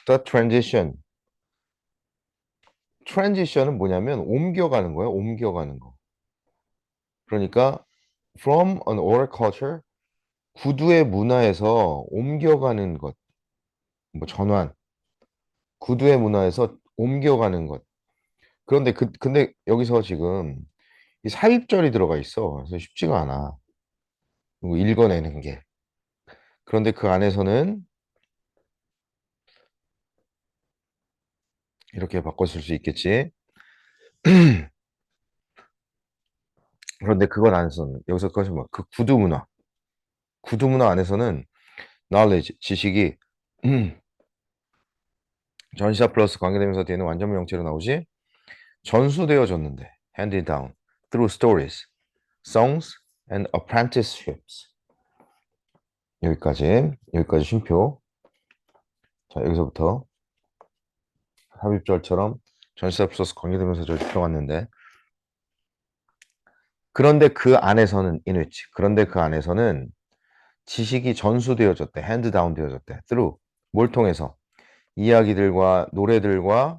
The transition. transition은 뭐냐면 옮겨가는 거예요. 옮겨가는 거. 그러니까 from an oral culture, 구두의 문화에서 옮겨가는 것. 뭐 전환. 구두의 문화에서 옮겨가는 것. 그런데 근데 여기서 지금 이 사입절이 들어가 있어. 그래서 쉽지가 않아. 이거 읽어내는 게. 그런데 그 안에서는 이렇게 바꿨을 수 있겠지. 그런데 그건 안에서는 여기서 그것이 뭐 그 구두 문화. 구두 문화 안에서는 knowledge, 지식이 전시사 플러스 관계대명사 뒤에는 완전 명체로 나오지. 전수되어졌는데 handed down through stories, songs and apprenticeships. 여기까지 쉼표. 자, 여기서부터 삽입절처럼 전치사 플러스 관계대명사절 들어갔는데 그런데 그 안에서는 in which 그런데 그 안에서는 지식이 전수되어졌대. hand down 되어졌대. through 뭘 통해서 이야기들과 노래들과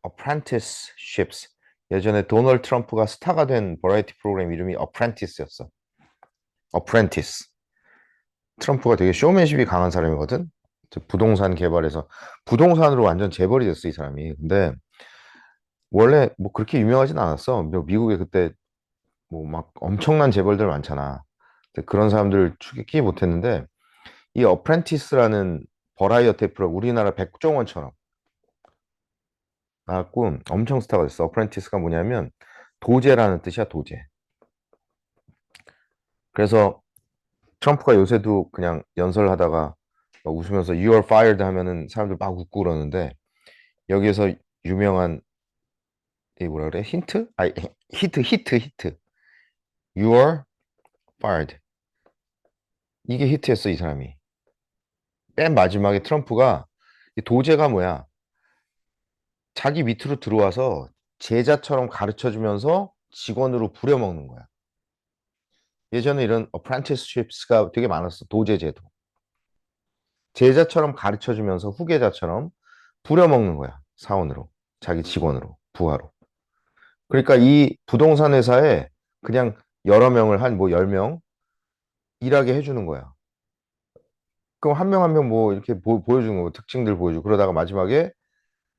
apprenticeships. 예전에 도널드 트럼프가 스타가 된 버라이티 프로그램 이름이 apprentice였어. apprentice. 트럼프가 되게 쇼맨십이 강한 사람이거든. 부동산 개발에서 부동산으로 완전 재벌이 됐어 이 사람이. 근데 원래 뭐 그렇게 유명하진 않았어. 미국에 그때 뭐 막 엄청난 재벌들 많잖아. 근데 그런 사람들을 축에 끼 못했는데 이 어프렌티스라는 버라이어티 프로 우리나라 백종원처럼 나왔고 엄청 스타가 됐어. 어프렌티스가 뭐냐면 도제라는 뜻이야, 도제. 그래서 트럼프가 요새도 그냥 연설하다가 막 웃으면서 You are fired 하면은 사람들 막 웃고 그러는데 여기에서 유명한 이 뭐라 그래? 힌트? 아, 히트. You are fired. 이게 히트였어, 이 사람이. 맨 마지막에 트럼프가 이 도제가 뭐야? 자기 밑으로 들어와서 제자처럼 가르쳐 주면서 직원으로 부려먹는 거야. 예전에 이런 apprenticeships가 되게 많았어. 도제 제도. 제자처럼 가르쳐 주면서 후계자처럼 부려먹는 거야. 사원으로. 자기 직원으로. 부하로. 그러니까 이 부동산 회사에 그냥 여러 명을 한 뭐 10명 일하게 해주는 거야. 그럼 한 명 한 명 뭐 이렇게 보여주는 거 특징들 보여주고 그러다가 마지막에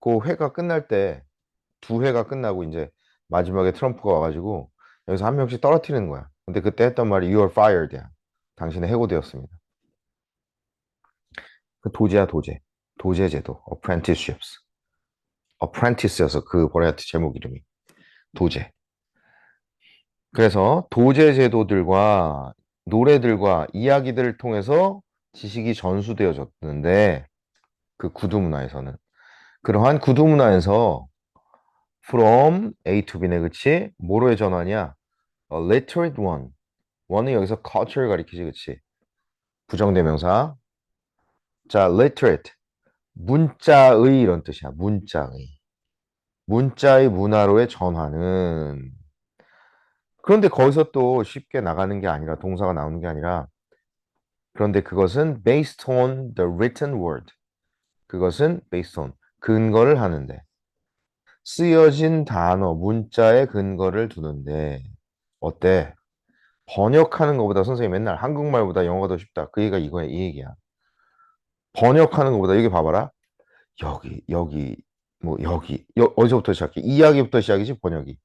그 회가 끝날 때 두 회가 끝나고 이제 마지막에 트럼프가 와가지고 여기서 한 명씩 떨어뜨리는 거야. 근데 그때 했던 말이 You are fired야. 당신은 해고되었습니다. 그 도제야 도제. 도제 제도. apprenticeships. apprentice여서 그 버라이어티 제목 이름이 도제. 그래서 도제 제도들과 노래들과 이야기들을 통해서 지식이 전수되어졌는데 그 구두 문화에서는 그러한 구두 문화에서 from A to B네 그치? 뭐로의 전환이야? literate one. one은 여기서 culture 가리키지 그치? 부정대명사. 자, literate. 문자의 이런 뜻이야. 문자의. 문자의 문화로의 전환은 그런데 거기서 또 쉽게 나가는 게 아니라 동사가 나오는 게 아니라 그런데 그것은 based on the written word. 그것은 based on 근거를 하는데 쓰여진 단어, 문자에 근거를 두는데 어때? 번역하는 것보다 선생님 맨날 한국말보다 영어가 더 쉽다. 그 얘기가 이거야, 이 얘기야. 번역하는 것보다 여기 봐봐라. 여기, 뭐 어디서부터 시작해? 이야기부터 시작이지 번역이.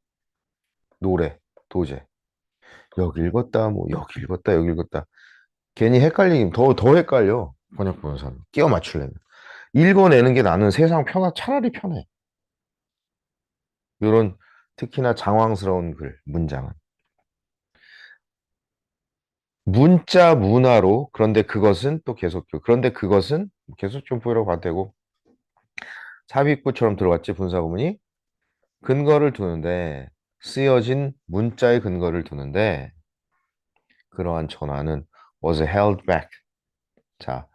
노래, 도제. 여기 읽었다, 뭐 여기 읽었다, 여기 읽었다. 괜히 헷갈리긴 더 헷갈려. 번역 보면서는 끼워 맞추려면. 읽어내는 게 나는 세상 차라리 편해. 이런 특히나 장황스러운 글, 문장은. 문자 문화로 그런데 그것은 또 계속교. 그런데 그것은 계속점포라고 봐도 되고 삽입구처럼 들어갔지 분사구문이 근거를 두는데 쓰여진 문자의 근거를 두는데 그러한 전환은 was held back. 자,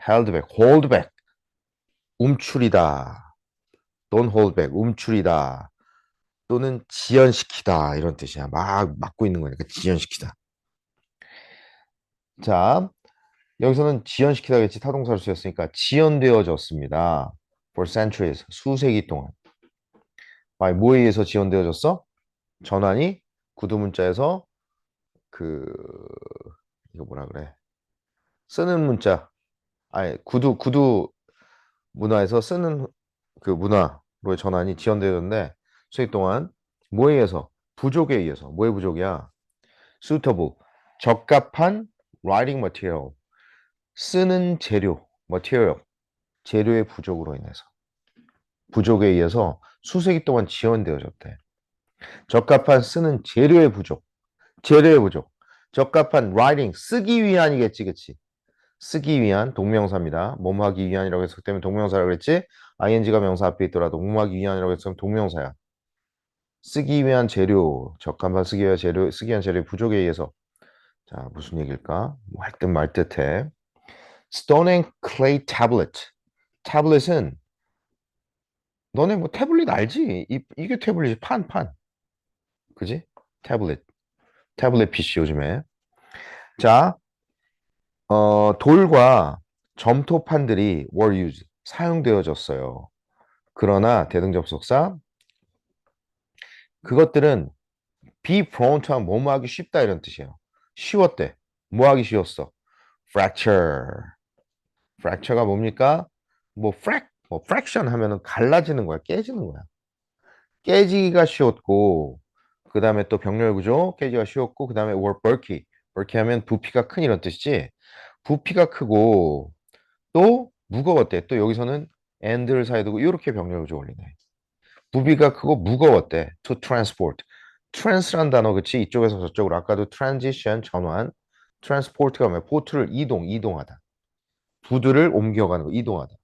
held back, hold back, 움츠리다. don't hold back, 움츠리다. 또는 지연시키다 이런 뜻이야. 막 막고 있는 거니까 지연시키다. 자, 여기서는 지연시키다겠지 타동사로 쓰였으니까 지연되어졌습니다. for centuries, 수세기 동안. 뭐에 의해서 지원되어졌어? 전환이 구두문자에서 그 이거 뭐라 그래? 쓰는 문자. 구두 문화에서 쓰는 그 문화로의 전환이 지연되었는데 수익 동안 뭐에 의해서? 부족에 의해서. 뭐의 부족이야? suitable, 적합한 writing material, 쓰는 재료, material, 재료의 부족으로 인해서. 부족에 의해서 수세기 동안 지연되어졌대. 적합한 쓰는 재료의 부족, 재료의 부족. 적합한 writing, 쓰기 위한이겠지, 그치? 쓰기 위한 동명사입니다. 뭐뭐하기 위한이라고 했을 때면 동명사라고 그랬지? ing가 명사 앞에 있더라도 뭐뭐하기 위한이라고 했으면 동명사야. 쓰기 위한 재료, 적합한 쓰기 위한 재료, 쓰기 위한 재료 부족에 의해서. 자, 무슨 얘기일까? 뭐 할 듯 말 듯해. Stone and clay tablet. 타블렛은 너네 뭐 태블릿 알지? 이게 태블릿이 판. 그지? 태블릿. 태블릿 PC 요즘에. 자, 돌과 점토판들이 were used. 사용되어졌어요. 그러나 대등접속사 그것들은 be prone to 하면 뭐뭐 하기 쉽다 이런 뜻이에요. 쉬웠대. 뭐 하기 쉬웠어? fracture. fracture가 뭡니까? 뭐 fraction 하면은 갈라지는 거야. 깨지는 거야. 깨지기가 쉬웠고 그 다음에 또 병렬 구조 깨지기가 쉬웠고 그 다음에 were bulky. bulky 하면 부피가 큰 이런 뜻이지. 부피가 크고 또 무거웠대. 또 여기서는 and를 사이에 두고 이렇게 병렬 구조 올리네. 부피가 크고 무거웠대. to transport. trans란 단어 그치? 이쪽에서 저쪽으로 아까도 transition 전환 transport가 뭐야? 보트를 이동하다. 부두를 옮겨가는 거 이동하다.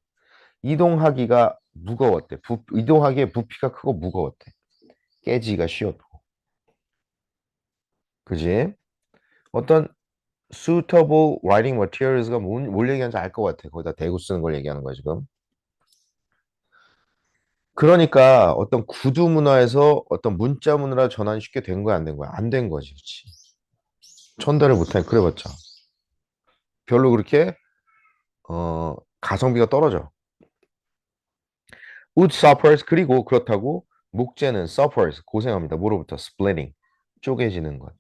이동하기가 무거웠대. 이동하기에 부피가 크고 무거웠대. 깨지기가 쉬웠고. 그지? 어떤 suitable writing materials가 뭘 얘기하는지 알 것 같아. 거기다 대고 쓰는 걸 얘기하는 거야 지금. 그러니까 어떤 구두 문화에서 어떤 문자 문화로 전환이 쉽게 된 거야 안 된 거야? 안 된 거지. 그치? 전달을 못하니 그래봤자 별로 그렇게 가성비가 떨어져. wood suffers 그리고 그렇다고 목재는 suffers 고생합니다. 뭐로부터? splitting 쪼개지는 것.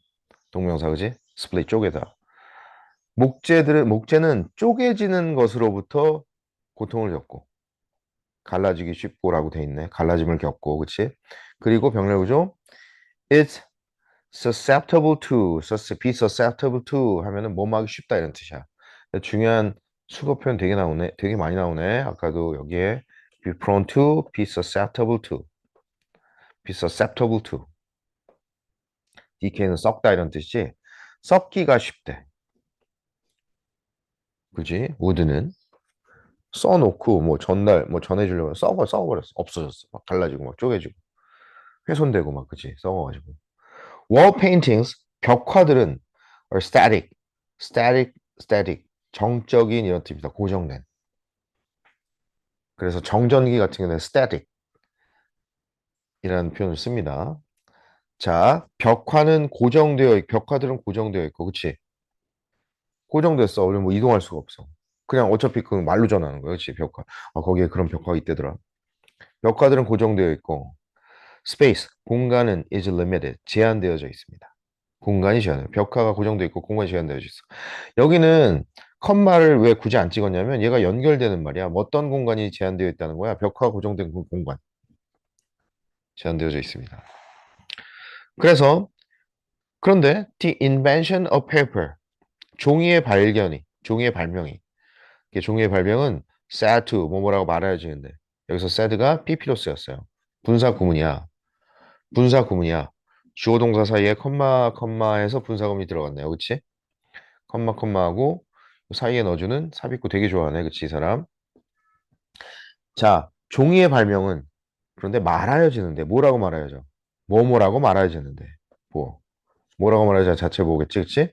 동명사 그지? split 쪼개다. 목재는 쪼개지는 것으로부터 고통을 겪고 갈라지기 쉽고라고 돼 있네. 갈라짐을 겪고 그치? 그리고 병렬구조 it's susceptible to, be susceptible to 하면은 뭐뭐 하기 쉽다 이런 뜻이야. 중요한 수거 표현 되게 나오네. 되게 많이 나오네. 아까도 여기에 be prone to, be susceptible to, be susceptible to. DK는 썩다 이런 뜻이지. 썩기가 쉽대. 그지? would는 써놓고 뭐 전해주려고 썩어버렸어. 없어졌어. 막 갈라지고 막 쪼개지고 훼손되고 막 그치? 썩어가지고. wall paintings 벽화들은 are static 정적인 이런 뜻입니다. 고정된. 그래서 정전기 같은 경우는 static이라는 표현을 씁니다. 자, 벽화들은 고정되어 있고, 그치? 고정됐어. 우리 뭐 이동할 수가 없어. 그냥 어차피 그 말로 전하는 거야, 그치? 벽화. 거기에 그런 벽화가 있대더라. 벽화들은 고정되어 있고, space 공간은 is limited 제한되어져 있습니다. 공간이 제한돼. 벽화가 고정되어 있고 공간이 제한되어져 있어. 여기는 컴마를 왜 굳이 안 찍었냐면 얘가 연결되는 말이야. 뭐 어떤 공간이 제한되어 있다는 거야. 벽화가 고정된 그 공간 제한되어져 있습니다. 그래서 그런데 the invention of paper 종이의 발명이 이게 종이의 발명은 said to 뭐뭐라고 말해야지는데 여기서 said가 pp로 쓰였어요. 분사 구문이야. 분사 구문이야. 주어 동사 사이에 컴마해서 분사 구문이 들어갔네요. 그치? 컴마하고 사이에 넣어주는 삽입구 되게 좋아하네. 그치, 이 사람? 자, 종이의 발명은 그런데 말하여지는데 뭐라고 말하여져? 뭐뭐라고 말하여지는데 뭐 뭐라고 말하여져 자체 보겠지, 그치?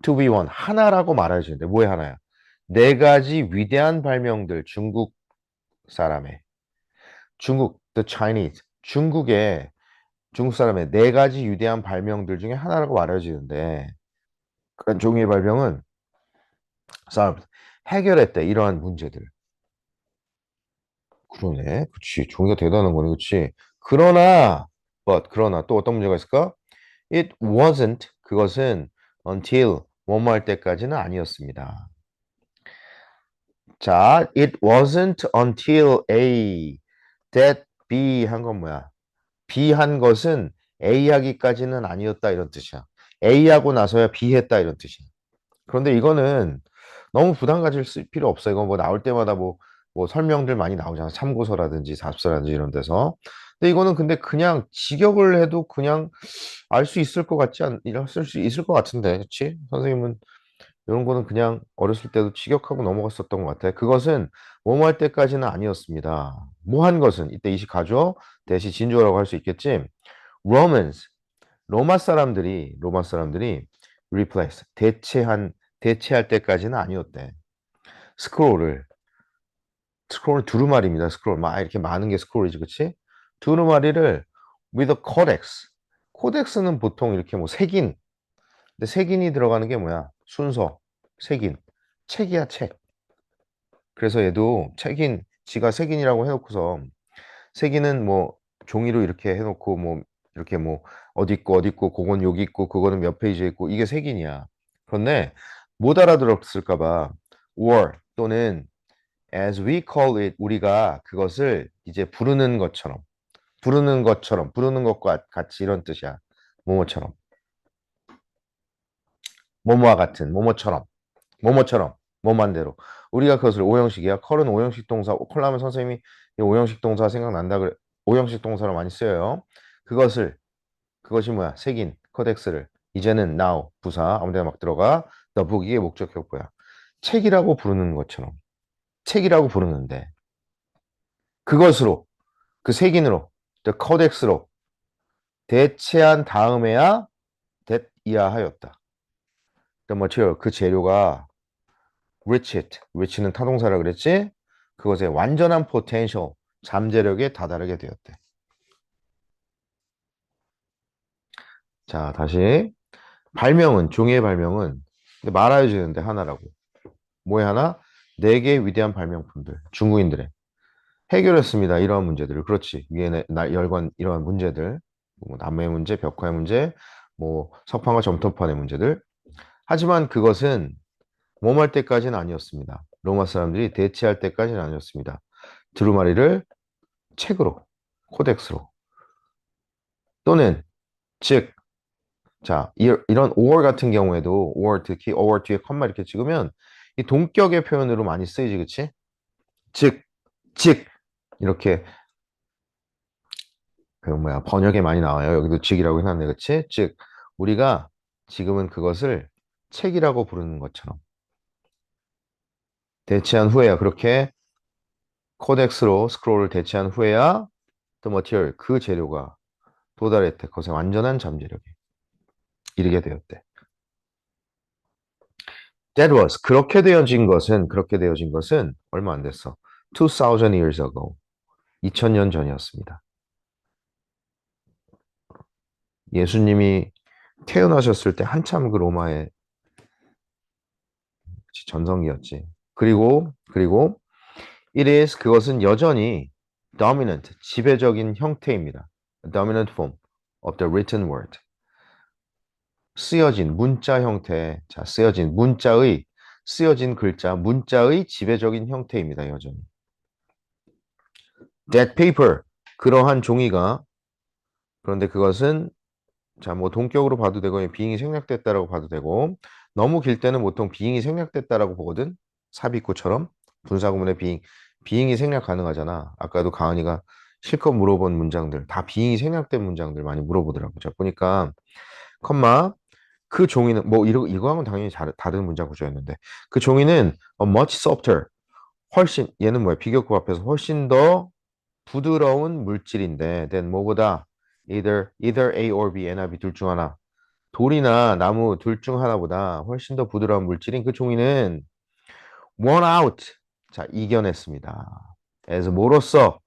To be one 하나라고 말하여지는데 뭐의 하나야? 네 가지 위대한 발명들 중국 사람의 the Chinese 중국 사람의 네 가지 위대한 발명들 중에 하나라고 말해지는데 그런 종이의 발명은 solved, 해결했대 이러한 문제들 그러네. 그치. 종이가 대단한 거네. 그치. 그러나 또 어떤 문제가 있을까? It wasn't, 그것은 until, 뭐뭐 할 때까지는 아니었습니다. 자, it wasn't until A that B 한 건 뭐야? B 한 것은 A 하기까지는 아니었다 이런 뜻이야. A 하고 나서야 B 했다 이런 뜻이야. 그런데 이거는 너무 부담 가질 필요 없어. 이거 뭐 나올 때마다 뭐 설명들 많이 나오잖아. 참고서라든지 답서라든지 이런 데서. 근데 이거는 근데 그냥 직역을 해도 그냥 알 수 있을 것 같지 쓸 수 있을 것 같은데, 그렇지? 선생님은 이런 거는 그냥 어렸을 때도 직역하고 넘어갔었던 것 같아. 그것은 뭐뭐 할 때까지는 아니었습니다. 뭐 한 것은 이때 이시 가죠. 대시 진주어라고 할 수 있겠지. Romans, 로마 사람들이 replace, 대체할 때까지는 아니었대. 스크롤을 스크롤 두루마리입니다. 스크롤 막 이렇게 많은 게 스크롤이지, 그렇지? 두루마리를 with a codex. 코덱스는 보통 이렇게 뭐 색인, 근데 색인이 들어가는 게 뭐야? 순서, 색인, 책이야 책. 그래서 얘도 책인, 지가 색인이라고 해놓고서 색인은 뭐 종이로 이렇게 해놓고 뭐 이렇게 뭐 어디 있고 그건 여기 있고 그거는 몇 페이지에 있고 이게 색인이야. 그런데 못 알아들었을까 봐 or 또는 as we call it, 우리가 그것을 이제 부르는 것과 같이 이런 뜻이야. 뭐뭐처럼, 뭐뭐와 같은, 뭐뭐처럼, 뭐만대로. 우리가 그것을 오형식이야. 컬은 오형식 동사, 컬라면 선생님이 이 오형식 동사 생각난다 그래. 오형식 동사로 많이 쓰여요. 그것을, 그것이 뭐야? 색인, 코덱스를. 이제는 now, 부사, 아무 데나 막 들어가. the book, 이게 목적격보야. 책이라고 부르는 것처럼. 책이라고 부르는데, 그것으로, 그 색인으로, the codex로 대체한 다음에야 that 이야 하였다. the material, 그 재료가 reach는 타동사라 그랬지? 그것의 완전한 potential, 잠재력에 다다르게 되었대. 자, 다시. 종이의 발명은 말아야지는데 하나라고. 뭐에 하나? 네 개의 위대한 발명품들, 중국인들의. 해결했습니다. 이러한 문제들을. 그렇지. 위에 열관, 이러한 문제들. 뭐 나무의 문제, 벽화의 문제, 뭐 석판과 점토판의 문제들. 하지만 그것은 몸할 때까지는 아니었습니다. 로마 사람들이 대체할 때까지는 아니었습니다. 두루마리를 책으로, 코덱스로 또는 즉, 자, 이런 or 같은 경우에도 or 특히 or 뒤에 컴마 이렇게 찍으면 이 동격의 표현으로 많이 쓰이지, 그치? 즉, 즉 이렇게 그 뭐야 번역에 많이 나와요. 여기도 즉이라고 해놨네, 그치? 즉 우리가 지금은 그것을 책이라고 부르는 것처럼 대체한 후에야 그렇게 코덱스로 스크롤을 대체한 후에야 the material, 그 재료가 도달했대. 그것의 완전한 잠재력에 이르게 되었대. That was, 그렇게 되어진 것은 얼마 안 됐어. 2000 years ago. 2000년 전이었습니다. 예수님이 태어나셨을 때 한참 그 로마의 전성기였지. 그리고 it is, 그것은 여전히 dominant, 지배적인 형태입니다. dominant form of the written word. 쓰여진 문자 형태. 자, 쓰여진 글자, 문자의 지배적인 형태입니다. 여전히. That paper, 그러한 종이가, 그런데 그것은 자, 뭐 동격으로 봐도 되고 비잉이 생략됐다라고 봐도 되고 너무 길 때는 보통 비잉이 생략됐다라고 보거든. 삽입구처럼 분사구문의 비잉이 생략 가능하잖아. 아까도 가은이가 실컷 물어본 문장들 다 비잉이 생략된 문장들 많이 물어보더라고. 자, 보니까 컴마 그 종이는 뭐 이거 하면 당연히 다른 문장 구조였는데 그 종이는 much softer, 훨씬, 얘는 뭐야? 비교급 앞에서 훨씬 더 부드러운 물질인데 then 뭐보다 either A or B, A나 B 둘 중 하나, 돌이나 나무 둘 중 하나보다 훨씬 더 부드러운 물질인 그 종이는 won out, 자, 이겨냈습니다. as 뭐로써?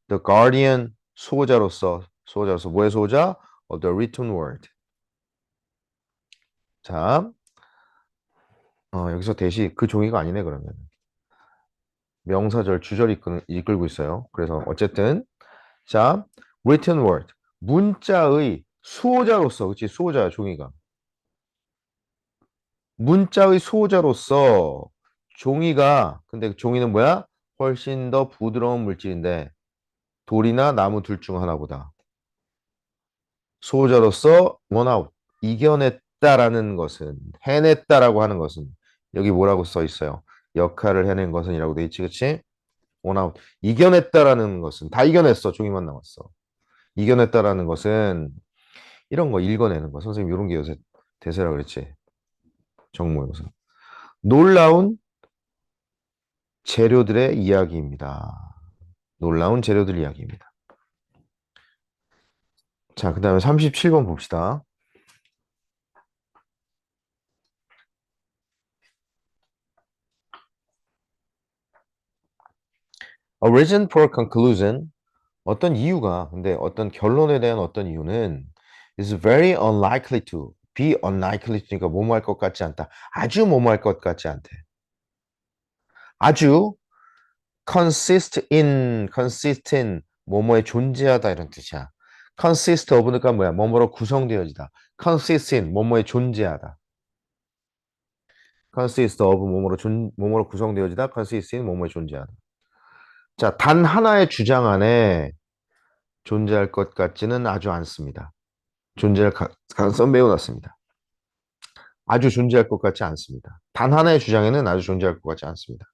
the guardian, 수호자로서 뭐의 수호자? of the written word. 자, 여기서 대시 그 종이가 아니네 그러면. 명사절, 주절 이끌고 있어요. 그래서 어쨌든 자, written word. 문자의 수호자로서, 그치? 수호자야, 종이가. 문자의 수호자로서 종이가, 근데 종이는 뭐야? 훨씬 더 부드러운 물질인데 돌이나 나무 둘 중 하나보다. 수호자로서 원아웃, 이겨냈다라는 것은, 해냈다라고 하는 것은 여기 뭐라고 써 있어요? 역할을 해낸 것은 이라고 돼 있지, 그치? 원아웃, 이겨냈다라는 것은 다 이겨냈어. 종이만 남았어. 이겨냈다라는 것은 이런 거 읽어내는 거. 선생님 이런 게 요새 대세라 그랬지. 정모여서. 놀라운 재료들의 이야기입니다. 놀라운 재료들 이야기입니다. 자, 그 다음에 37번 봅시다. A reason for conclusion. 어떤 이유가, 근데 어떤 결론에 대한 어떤 이유는 is very unlikely to. be unlikely to니까 뭐뭐 할 것 같지 않다. 아주 뭐뭐 할 것 같지 않대. 아주 consist in 뭐뭐에 존재하다 이런 뜻이야. consist of니까 뭐야? 뭐뭐로 구성되어지다. consist in 뭐뭐에 존재하다. consist of 뭐뭐로 구성되어지다. consist in 뭐뭐에 존재하다. 자, 단 하나의 주장 안에 존재할 것 같지는 아주 않습니다. 존재할 가능성 매우 낮습니다. 아주 존재할 것 같지 않습니다. 단 하나의 주장에는 아주 존재할 것 같지 않습니다.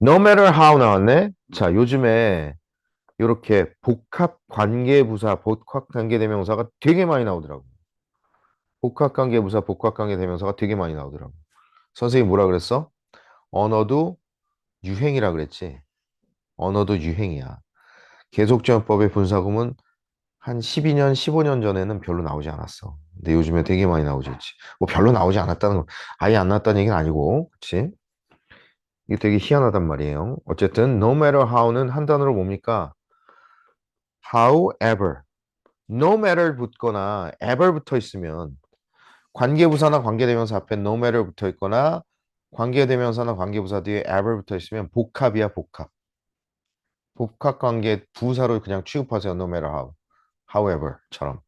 No matter how 나왔네. 자, 요즘에 이렇게 복합 관계부사, 복합 관계대명사가 되게 많이 나오더라고. 복합 관계부사, 복합 관계대명사가 되게 많이 나오더라고. 선생님 뭐라 그랬어? 언어도 유행이라 그랬지. 언어도 유행이야. 계속전법의 분사구문 한 12년, 15년 전에는 별로 나오지 않았어. 근데 요즘에 되게 많이 나오지. 뭐 별로 나오지 않았다는 건 아예 안 나왔다는 얘기는 아니고, 그치? 이게 되게 희한하단 말이에요. 어쨌든 no matter how는 한 단어로 뭡니까? however. no matter 붙거나 ever 붙어 있으면 관계부사나 관계대명사 앞에 no matter 붙어 있거나 관계대명사나 관계부사 뒤에 ever 붙어 있으면 복합이야, 복합. 복합관계 부사로 그냥 취급하세요. no matter how. however처럼.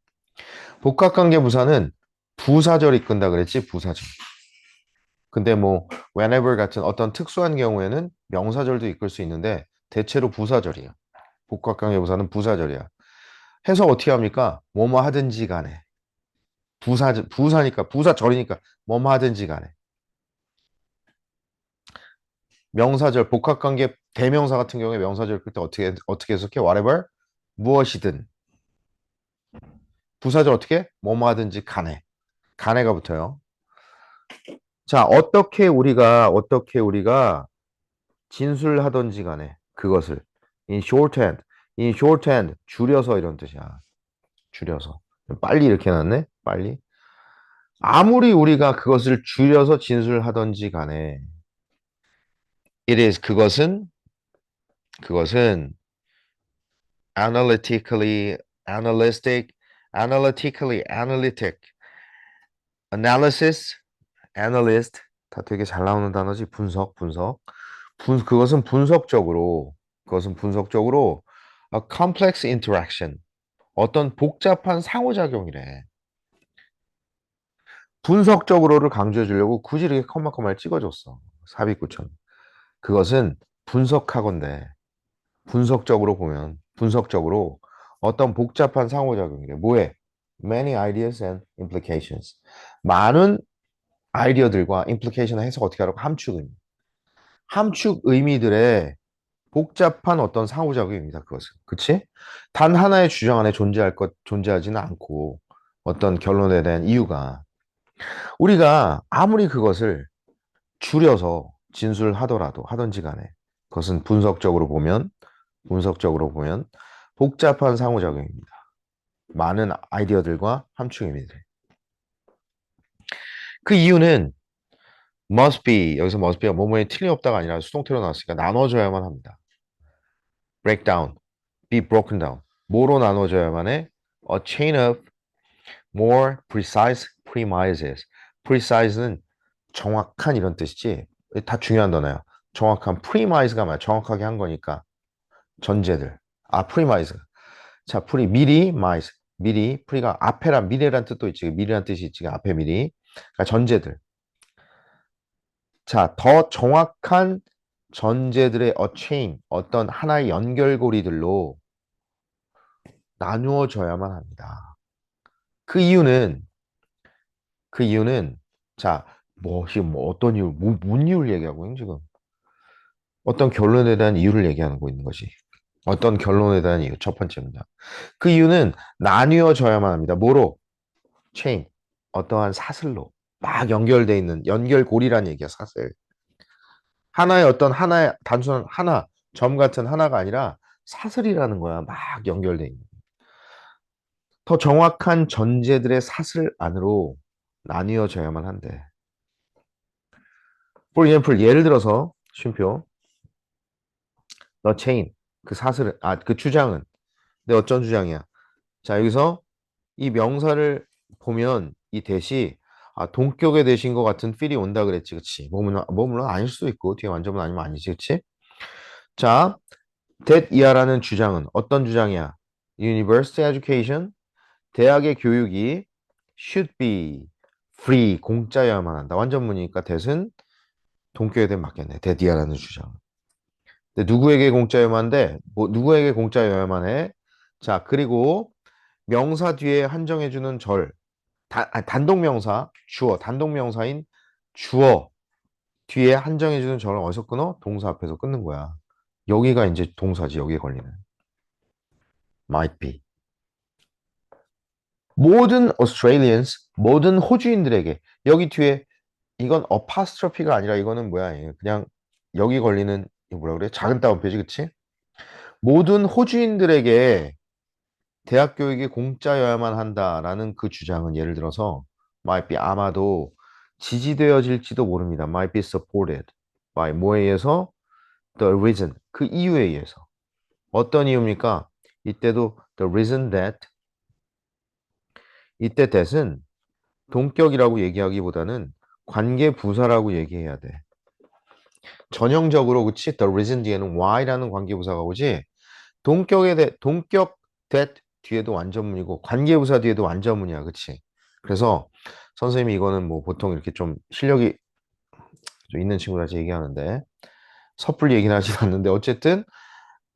복합관계부사는 부사절 이끈다 그랬지, 부사절. 근데 뭐 whenever 같은 어떤 특수한 경우에는 명사절도 이끌 수 있는데 대체로 부사절이야. 복합관계부사는 부사절이야. 해석 어떻게 합니까? 뭐뭐 하든지 간에. 부사니까, 부사절이니까 뭐뭐 하든지 간에. 명사절, 복합관계 대명사 같은 경우에 명사절 끌 때 어떻게 해석해? whatever, 무엇이든. 부사절 어떻게? 뭐뭐 하든지 간에. 간에가 붙어요. 자, 어떻게 우리가 진술하던지 간에 그것을 in shorthand, 줄여서 이런 뜻이야. 줄여서. 빨리 이렇게 해놨네? 빨리. 아무리 우리가 그것을 줄여서 진술하던지 간에 그것은 analytically, analytic, analytic, analysis, analyst 다 되게 잘 나오는 단어지. 분석. 그것은 분석적으로 a complex interaction, 어떤 복잡한 상호작용이래. 분석적으로를 강조해 주려고 굳이 이렇게 컴마를 찍어줬어. 삽입구처럼. 그것은 분석하건대 분석적으로 어떤 복잡한 상호작용이래. 뭐해? Many ideas and implications. 많은 아이디어들과 implication 해석 어떻게 하라고? 함축 의미들의 복잡한 어떤 상호작용입니다. 그것은. 그치? 단 하나의 주장 안에 존재하지는 않고 어떤 결론에 대한 이유가 우리가 아무리 그것을 줄여서 진술하더라도 하든지 간에 그것은 분석적으로 보면 복잡한 상호작용입니다. 많은 아이디어들과 함축 의미들. 그 이유는 must be, 여기서 must be가 뭐뭐에 틀림없다가 아니라 수동태로 나왔으니까 나눠줘야만 합니다. break down, be broken down. 뭐로 나눠줘야만 해? A chain of more precise premises. precise는 정확한 이런 뜻이지. 다 중요한 단어야. 정확한 프리마이즈가 뭐야? 정확하게 한 거니까 전제들. 아, 프리마이즈. 자, 프리 미리 마이즈. 미리 프리가 앞에란 미래란 뜻도 있지. 미래란 뜻이 있지. 앞에 미리. 그러니까 전제들. 자, 더 정확한 전제들의 a chain, 어떤 하나의 연결고리들로 나누어져야만 합니다. 그 이유는 그 이유는 자, 뭐 지금 뭐 어떤 이유, 뭔 이유를 얘기하고 있는 지금? 어떤 결론에 대한 이유를 얘기하는 거 있는 거지. 어떤 결론에 대한 이유 첫 번째입니다. 그 이유는 나뉘어져야만 합니다. 뭐로? 체인. 어떠한 사슬로 막 연결돼 있는 연결고리란 얘기야, 사슬. 하나의 어떤 하나의 단순한 하나, 점 같은 하나가 아니라 사슬이라는 거야. 막 연결돼 있는. 더 정확한 전제들의 사슬 안으로 나뉘어져야만 한대. For example, 예를 들어서 쉼표 the chain 그 사슬은 그 주장은 내 어쩐 주장이야. 자, 여기서 이 명사를 보면 이 대시 동격의 대시인 것 같은 필이 온다 그랬지, 그치? 뭐 물론 아닐 수도 있고 뒤에 완전은 아니면 아니지, 그치? 자, that 이하라는 주장은 어떤 주장이야? University education 대학의 교육이 should be free 공짜여야만 한다. 완전문이니까 that은 동격에 대해 맞겠네. that 이하라는 주장. 근데 누구에게 공짜여야만 한데 뭐 누구에게 공짜여야만 해? 자, 그리고 명사 뒤에 한정해주는 단독명사, 주어, 단독명사인 주어 뒤에 한정해주는 절은 어디서 끊어? 동사 앞에서 끊는 거야. 여기가 이제 동사지, 여기에 걸리는. might be. 모든 Australians, 모든 호주인들에게. 여기 뒤에 이건 apostrophe가 아니라 이거는 뭐야? 그냥 여기 걸리는, 이거 뭐라 그래? 작은 따옴표지, 그치? 모든 호주인들에게 대학 교육이 공짜여야만 한다라는 그 주장은 예를 들어서 might be 아마도 지지되어질지도 모릅니다. might be supported by 뭐에 의해서 the reason 그 이유에 의해서 어떤 이유입니까? 이때도 the reason that 이때 that은 동격이라고 얘기하기보다는 관계 부사라고 얘기해야 돼. 전형적으로 그치? the reason 뒤에는 why라는 관계 부사가 오지 동격 that 뒤에도 완전문이고 관계부사 뒤에도 완전문이야, 그치? 그래서 선생님이 이거는 뭐 보통 이렇게 좀 실력이 좀 있는 친구같이 얘기하는데 섣불리 얘기는 하지 않는데 어쨌든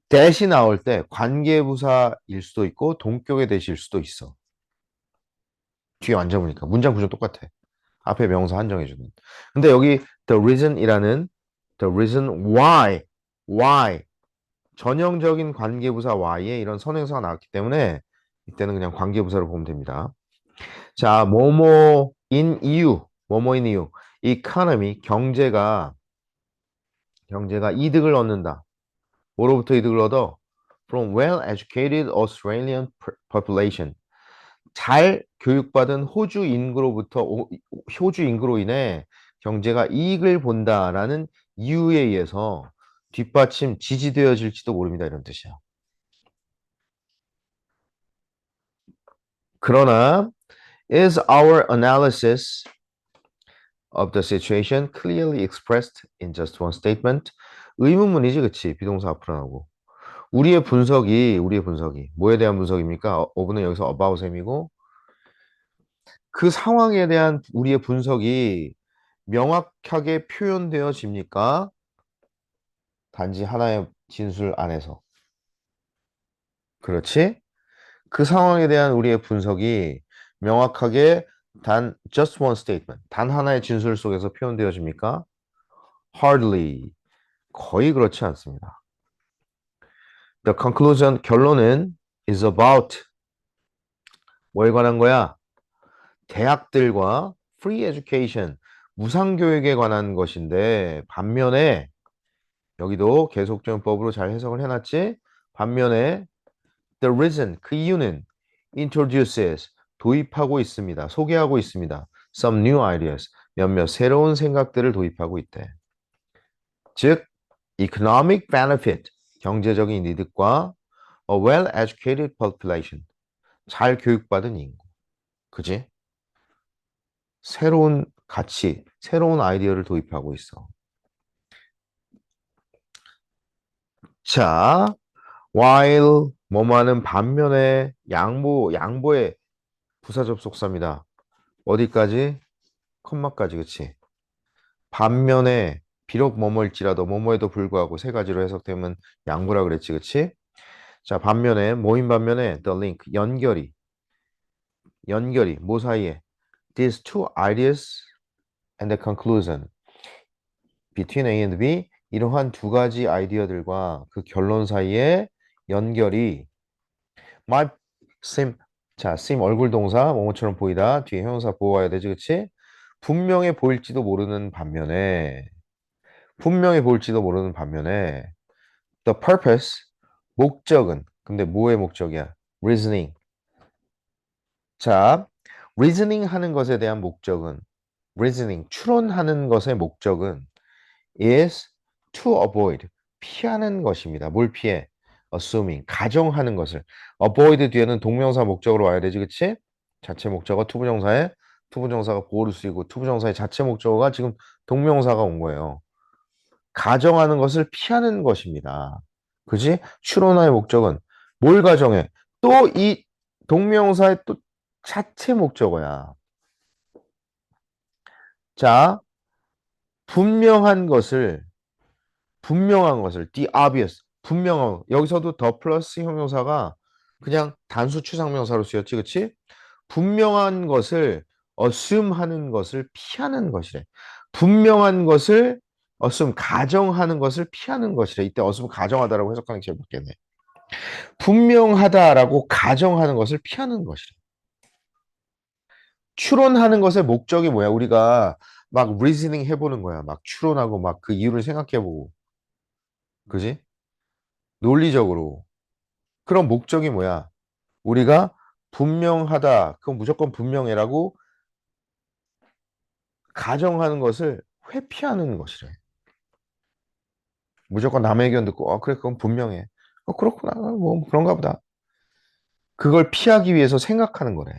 that이 나올 때 관계부사일 수도 있고 동격의 that일 수도 있어. 뒤에 완전문이니까 문장 구조 똑같아. 앞에 명사 한정해주는. 근데 여기 the reason why 전형적인 관계부사 y에 이런 선행사가 나왔기 때문에 이때는 그냥 관계부사로 보면 됩니다. 자, 뭐뭐인 이유, 뭐뭐인 이유. economy, 경제가 이득을 얻는다. 뭐로부터 이득을 얻어? From well-educated Australian population. 잘 교육받은 호주 인구로 인해 경제가 이익을 본다라는 이유에 의해서 뒷받침 지지되어질지도 모릅니다. 이런 뜻이야. 그러나 is our analysis of the situation clearly expressed in just one statement? 의문문이지, 그치? 비동사 앞으로 나오고. 우리의 분석이 뭐에 대한 분석입니까? of는 여기서 about 셈이고 그 상황에 대한 우리의 분석이 명확하게 표현되어집니까? 단지 하나의 진술 안에서. 그렇지? 그 상황에 대한 우리의 분석이 명확하게 just one statement, 단 하나의 진술 속에서 표현되어집니까? Hardly. 거의 그렇지 않습니다. The conclusion, 결론은 is about 뭐에 관한 거야? 대학들과 free education, 무상교육에 관한 것인데 반면에 여기도 계속적용법으로 잘 해석을 해놨지? 반면에 the reason, 그 이유는 introduces, 도입하고 있습니다. 소개하고 있습니다. some new ideas, 몇몇 새로운 생각들을 도입하고 있대. 즉, economic benefit, 경제적인 이득과 a well-educated population, 잘 교육받은 인구. 그지? 새로운 가치, 새로운 아이디어를 도입하고 있어. 자, while 뭐뭐하는 반면에 양보의 부사 접속사입니다. 어디까지? 컴마까지, 그치? 반면에 비록 뭐뭐일지라도 뭐뭐에도 불구하고 세 가지로 해석되면 양보라 그랬지, 그치? 자, 반면에 모임 반면에 the link 연결이 뭐 사이에 these two ideas and the conclusion between A and B 이러한 두 가지 아이디어들과 그 결론 사이에 연결이 my seem 자 seem 얼굴 동사 뭐뭐처럼 보이다 뒤에 형용사 보호해야 되지 그치? 분명해 보일지도 모르는 반면에 분명해 보일지도 모르는 반면에 the purpose 목적은 근데 뭐의 목적이야? reasoning 자 reasoning 하는 것에 대한 목적은 reasoning 추론하는 것의 목적은 is to avoid 피하는 것입니다. 뭘 피해? assuming 가정하는 것을 avoid 뒤에는 동명사 목적으로 와야 되지 그치? 자체 목적어 투부정사에 투부정사가 보호를 쓰이고 투부정사의 자체 목적어가 지금 동명사가 온 거예요. 가정하는 것을 피하는 것입니다. 그지? 추론화의 목적은 뭘 가정해? 또 이 동명사의 또 자체 목적어야. 자, 분명한 것을 the obvious, 분명한 여기서도 더 플러스 형용사가 그냥 단수 추상명사로 쓰였지, 그치? 분명한 것을 assume하는 것을 피하는 것이래. 분명한 것을 assume 가정하는 것을 피하는 것이래. 이때 assume 가정하다라고 해석하는 게 제일 맞겠네. 분명하다라고 가정하는 것을 피하는 것이래. 추론하는 것의 목적이 뭐야? 우리가 막 reasoning 해보는 거야. 막 추론하고 막 그 이유를 생각해보고, 그지? 논리적으로. 그런 목적이 뭐야? 우리가 분명하다, 그건 무조건 분명해라고 가정하는 것을 회피하는 것이래. 무조건 남의 의견 듣고, 그래, 그건 분명해. 그렇구나. 뭐, 그런가 보다. 그걸 피하기 위해서 생각하는 거래.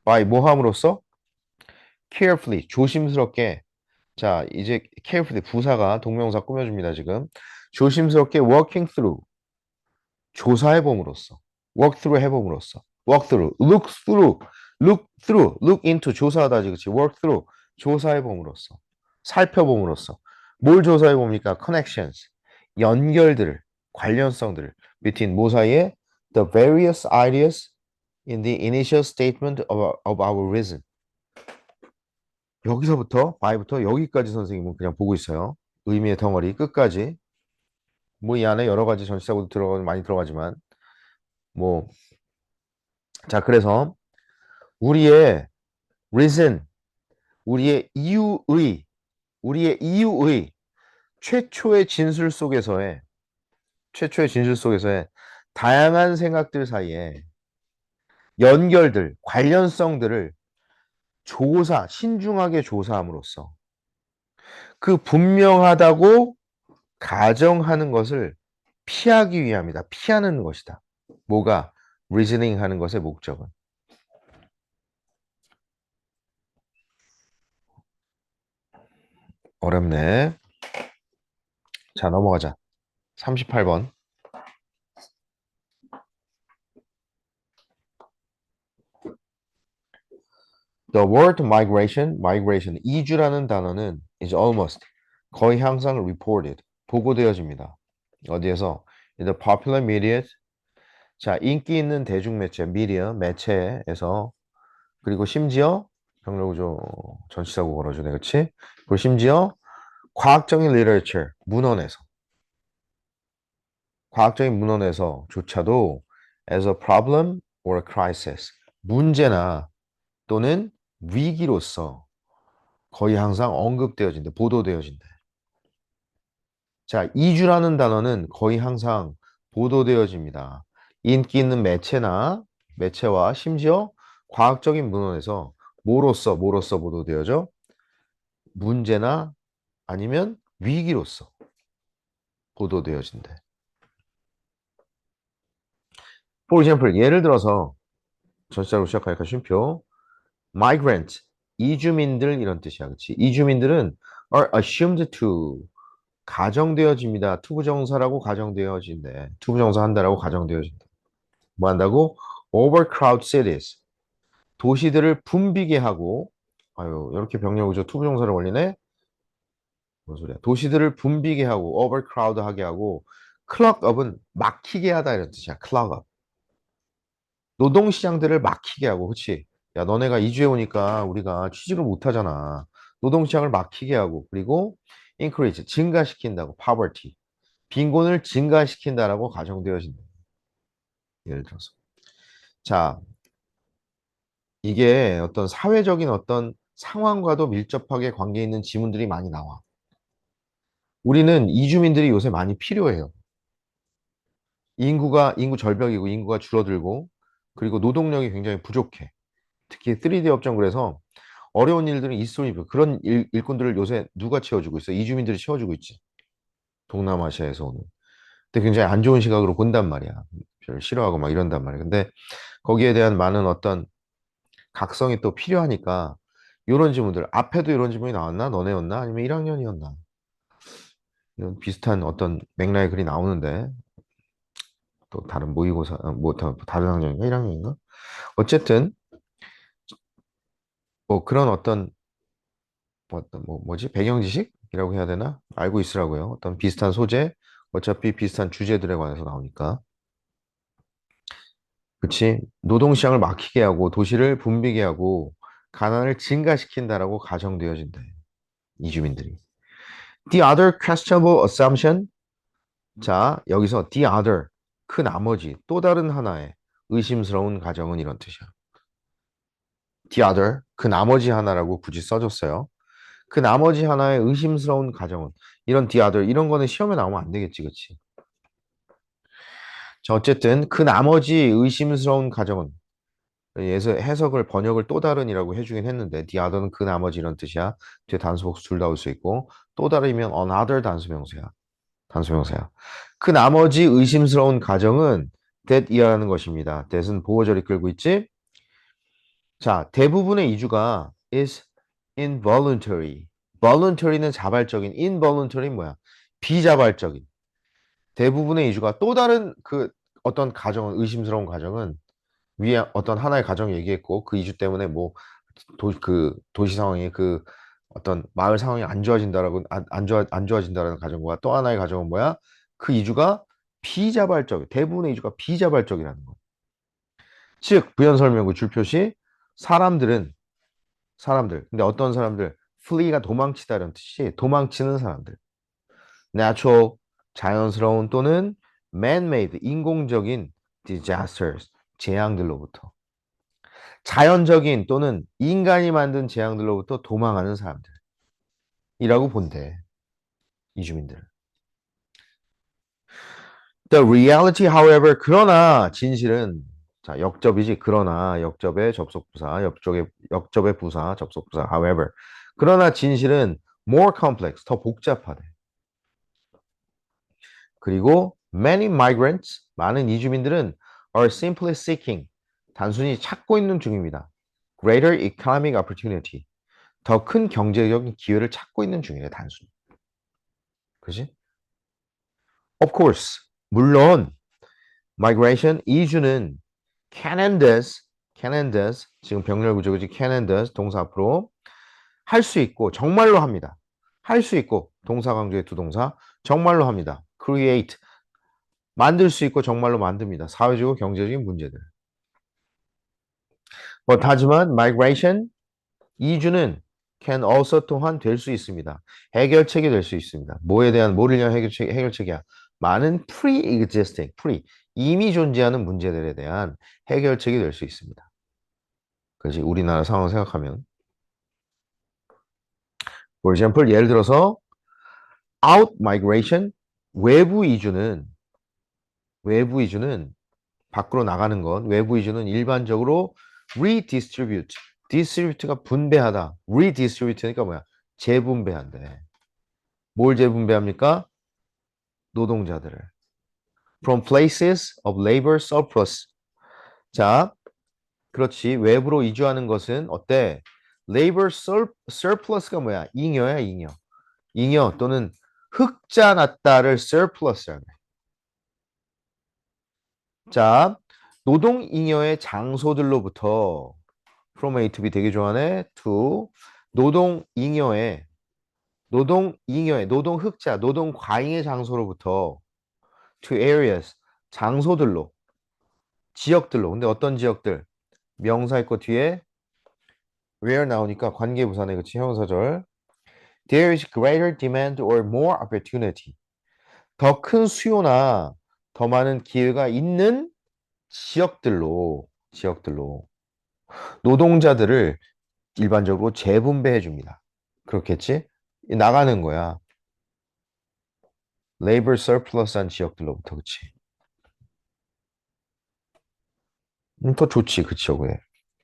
by 뭐 함으로써? carefully, 조심스럽게. 자, 이제 carefully, 부사가 동명사 꾸며줍니다, 지금. 조심스럽게 working through, 조사해봄으로써. work through 해봄으로써. walk through, look through, look through, look into, 조사하다지, 그치? work through, 조사해봄으로써. 살펴봄으로써. 뭘 조사해봅니까? connections, 연결들을, 관련성들을. between 뭐 사이에? the various ideas in the initial statement of our reason. 여기서부터 by부터 여기까지 선생님은 그냥 보고 있어요. 의미의 덩어리 끝까지. 뭐 이 안에 여러 가지 전치사구도 많이 들어가지만 뭐 자 그래서 우리의 reason, 우리의 이유의 최초의 진술 속에서의 다양한 생각들 사이에 연결들, 관련성들을 신중하게 조사함으로써 그 분명하다고 가정하는 것을 피하기 위함이다. 피하는 것이다. 뭐가? reasoning 하는 것의 목적은. 어렵네. 자, 넘어가자. 38번. The word migration, 이주라는 단어는 is almost, 거의 항상 reported, 보고되어집니다. 어디에서? In the popular media, 자, 인기 있는 대중매체, media, 매체에서, 그리고 심지어, 병렬구조 전치사구 걸어주네, 그치? 그리고 심지어, 과학적인 literature, 과학적인 문헌에서조차도 as a problem or a crisis, 문제나 또는 위기로서 거의 항상 언급되어진대, 보도되어진대. 자, 이주라는 단어는 거의 항상 보도되어집니다. 인기 있는 매체와 심지어 과학적인 문헌에서 뭐로써 보도되어져? 문제나 아니면 위기로서 보도되어진대. For example, 예를 들어서 전치사로 시작하니까 쉼표 migrant, 이주민들 이런 뜻이야. 그치? 이주민들은 are assumed to 가정되어집니다. 투부정사라고 가정되어진대. 투부정사 한다라고 가정되어진다. 뭐 한다고? Overcrowd cities. 도시들을 붐비게 하고, 아유, 이렇게 병렬구조 투부정사를 걸리네? 뭔 소리야. 도시들을 붐비게 하고, overcrowd 하게 하고, clog up은 막히게 하다 이런 뜻이야. clog up. 노동시장들을 막히게 하고, 그치? 야, 너네가 이주해 오니까 우리가 취직을 못 하잖아. 노동시장을 막히게 하고, 그리고 increase, 증가시킨다고, poverty. 빈곤을 증가시킨다라고 가정되어진다. 예를 들어서. 자, 이게 어떤 사회적인 어떤 상황과도 밀접하게 관계 있는 지문들이 많이 나와. 우리는 이주민들이 요새 많이 필요해요. 인구 절벽이고 인구가 줄어들고 그리고 노동력이 굉장히 부족해. 특히 3D 업종 그래서 어려운 일들은 있으니 그런 일꾼들을 요새 누가 채워주고 있어? 이주민들이 채워주고 있지. 동남아시아에서 오는. 근데 굉장히 안 좋은 시각으로 본단 말이야. 별로 싫어하고 막 이런단 말이야. 근데 거기에 대한 많은 어떤 각성이 또 필요하니까 이런 질문들 앞에도 이런 질문이 나왔나? 너네였나? 아니면 1학년이었나? 이런 비슷한 어떤 맥락의 글이 나오는데 또 다른 모의고사 뭐 다른 학년인가? 1학년인가? 어쨌든 뭐 그런 어떤 뭐지? 배경 지식이라고 해야 되나? 알고 있으라고요. 어떤 비슷한 소재, 어차피 비슷한 주제들에 관해서 나오니까. 그치? 노동시장을 막히게 하고 도시를 붐비게 하고 가난을 증가시킨다라고 가정되어진다. 이주민들이. The other questionable assumption. 자, 여기서 the other, 그 나머지, 또 다른 하나의 의심스러운 가정은 이런 뜻이야. The other, 그 나머지 하나라고 굳이 써줬어요. 그 나머지 하나의 의심스러운 가정은 이런 the other, 이런 거는 시험에 나오면 안 되겠지, 그치? 자, 어쨌든 그 나머지 의심스러운 가정은 해석을 번역을 또 다른이라고 해주긴 했는데 the other는 그 나머지 이런 뜻이야. 뒤에 단수 복수 둘 다 올 수 있고 또 다르면 another 단수명사야. 단수명사야. 그 나머지 의심스러운 가정은 that이라는 것입니다. that은 보호절이 끌고 있지. 자, 대부분의 이주가 is involuntary. voluntary는 자발적인, involuntary는 뭐야? 비자발적인. 대부분의 이주가 또 다른 그 어떤 가정은 의심스러운 가정은 위에 어떤 하나의 가정 얘기했고 그 이주 때문에 뭐 그 도시 상황이 그 어떤 마을 상황이 안 좋아진다라고 안 좋아진다라는 가정과 또 하나의 가정은 뭐야? 그 이주가 비자발적, 대부분의 이주가 비자발적이라는 거. 즉 부연 설명구 줄표시 사람들은 사람들. 근데 어떤 사람들? flee가 도망치다라는 뜻이 도망치는 사람들. natural 자연스러운 또는 man-made 인공적인 disasters 재앙들로부터 자연적인 또는 인간이 만든 재앙들로부터 도망하는 사람들이라고 본대. 이주민들. The reality, however, 그러나 진실은 자 역접이지. 그러나 역접의 접속부사, 역접의 부사, 접속부사. However, 그러나 진실은 more complex, 더 복잡하대. 그리고 many migrants, 많은 이주민들은 are simply seeking, 단순히 찾고 있는 중입니다. Greater economic opportunity, 더 큰 경제적인 기회를 찾고 있는 중이래, 단순히. 그지? Of course, 물론 migration, 이주는 can and does, 지금 병렬 구조지 can and does, 동사 앞으로 할 수 있고 정말로 합니다. 할 수 있고 동사 강조의 두 동사 정말로 합니다. create, 만들 수 있고 정말로 만듭니다. 사회적이고 경제적인 문제들. 하지만 migration, 이주는 can also 또한 될 수 있습니다. 해결책이 될 수 있습니다. 뭐를 위한 해결책이야? 많은 pre-existing, 이미 존재하는 문제들에 대한 해결책이 될 수 있습니다. 그렇지? 우리나라 상황을 생각하면. For example, 예를 들어서 out migration, 외부 이주는 밖으로 나가는 것, 외부 이주는 일반적으로 redistribute, distribute가 분배하다, redistribute니까 뭐야? 재분배한대. 뭘 재분배합니까? 노동자들을. From places of labor surplus. 자, 그렇지. 외부로 이주하는 것은 어때? Labor surplus가 뭐야? 잉여야, 잉여. 잉여 또는 흑자 났다를 surplus라고 해. 자, 노동 잉여의 장소들로부터 from A to B 되게 좋아하네. to 노동 잉여의 노동 흑자, 노동 과잉의 장소로부터 to areas 장소들로 지역들로. 근데 어떤 지역들? 명사 있고 뒤에 where 나오니까 관계부사네. 그치? 형용사절. There is greater demand or more opportunity. 더 큰 수요나 더 많은 기회가 있는 지역들로 노동자들을 일반적으로 재분배해 줍니다. 그렇겠지? 나가는 거야. labor surplus한 지역들로부터. 그치? 더 좋지. 그 지역에.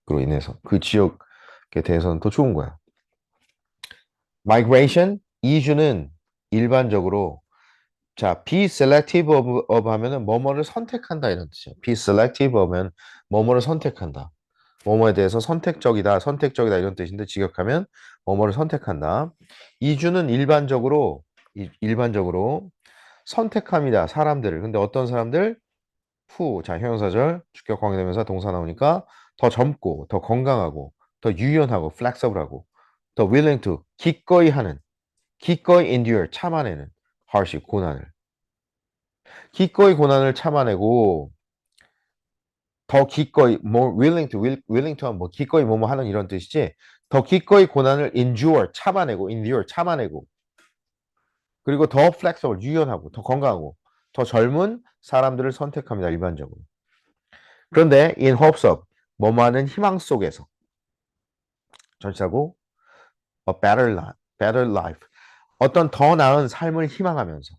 그로 인해서 그 지역에 대해서는 더 좋은 거야. migration 이주는 일반적으로 자, be selective of 하면은 뭐뭐를 선택한다 이런 뜻이야. be selective of면 뭐뭐를 선택한다. 뭐뭐에 대해서 선택적이다 이런 뜻인데 직역하면 뭐뭐를 선택한다. 이주는 일반적으로 선택합니다. 사람들을. 근데 어떤 사람들? 자, 형용사절, 주격 관계대명사 동사 나오니까 더 젊고, 더 건강하고, 더 유연하고, flexible하고, 더 willing to, 기꺼이 endure, 참아내는, harsh, 기꺼이 고난을 참아내고, 더 기꺼이, more willing to 하면 뭐 기꺼이 뭐뭐 하는 이런 뜻이지, 더 기꺼이 고난을 endure, 참아내고, 그리고 더 flexible, 유연하고, 더 건강하고, 더 젊은 사람들을 선택합니다, 일반적으로. 그런데 in hopes of, 뭐뭐하는 희망 속에서, 전치사고 better life. 어떤 더 나은 삶을 희망하면서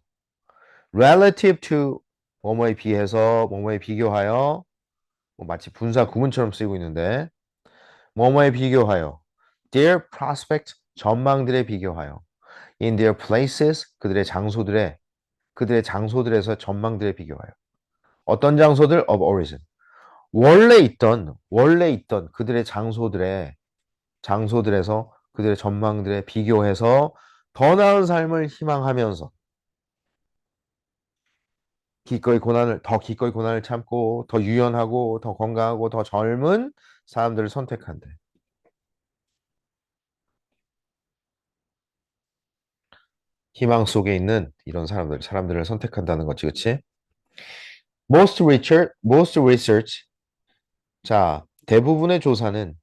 relative to 뭐뭐에 비해서 뭐뭐에 비교하여 뭐 마치 분사 구문처럼 쓰이고 있는데 뭐뭐에 비교하여 their prospect 전망들에 비교하여 in their places 그들의 장소들에서 전망들에 비교하여 어떤 장소들 of origin 원래 있던 그들의 장소들에서 그들의 전망들에 비교해서 더 나은 삶을 희망하면서 기꺼이 고난을 참고 더 유연하고 더 건강하고 더 젊은 사람들을 선택한대. 희망 속에 있는 이런 사람들을 선택한다는 거지, 그치? most research. 자, 대부분의 조사는,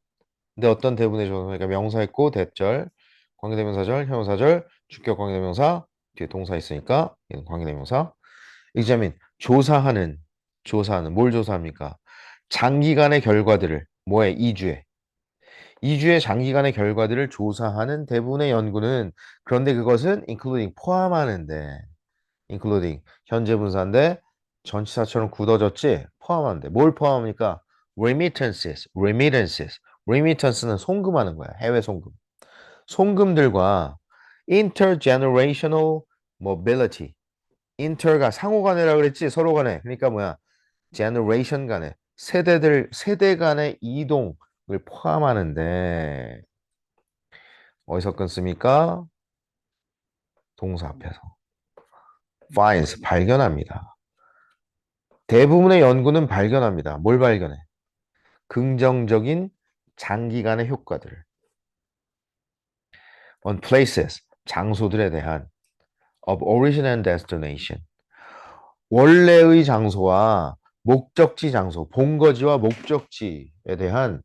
근데 어떤 대부분의 조사는, 그러니까 명사 있고 대절, 관계대명사절, 형용사절, 주격 관계대명사, 뒤에 동사 있으니까 얘는 관계대명사. examine, 조사하는, 뭘 조사합니까? 장기간의 결과들을, 뭐에? 이주의 장기간의 결과들을 조사하는 대부분의 연구는 그런데 그것은 including 포함하는데 including 현재 분사인데 전치사처럼 굳어졌지 포함하는데 뭘 포함합니까? remittance는 송금하는 거야. 해외 송금들과 intergenerational mobility inter가 상호 간에라 그랬지 서로 간에 그러니까 뭐야 generation 간에 세대 간의 이동을 포함하는데 어디서 끊습니까? 동사 앞에서. finds, 발견합니다. 대부분의 연구는 발견합니다. 뭘 발견해? 긍정적인 장기간의 효과들을. on places, 장소들에 대한 of origin and destination. 원래의 장소와 목적지 장소, 본거지와 목적지에 대한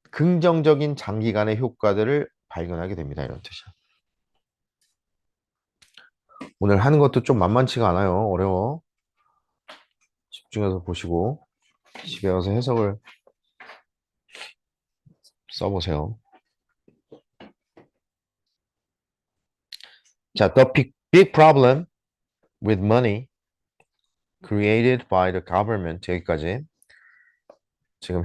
긍정적인 장기간의 효과들을 발견하게 됩니다. 이런 뜻이야. 오늘 하는 것도 좀 만만치가 않아요. 어려워. 집중해서 보시고 집에 가서 해석을 써보세요. 자, the big problem with money created by the government 여기까지. 지금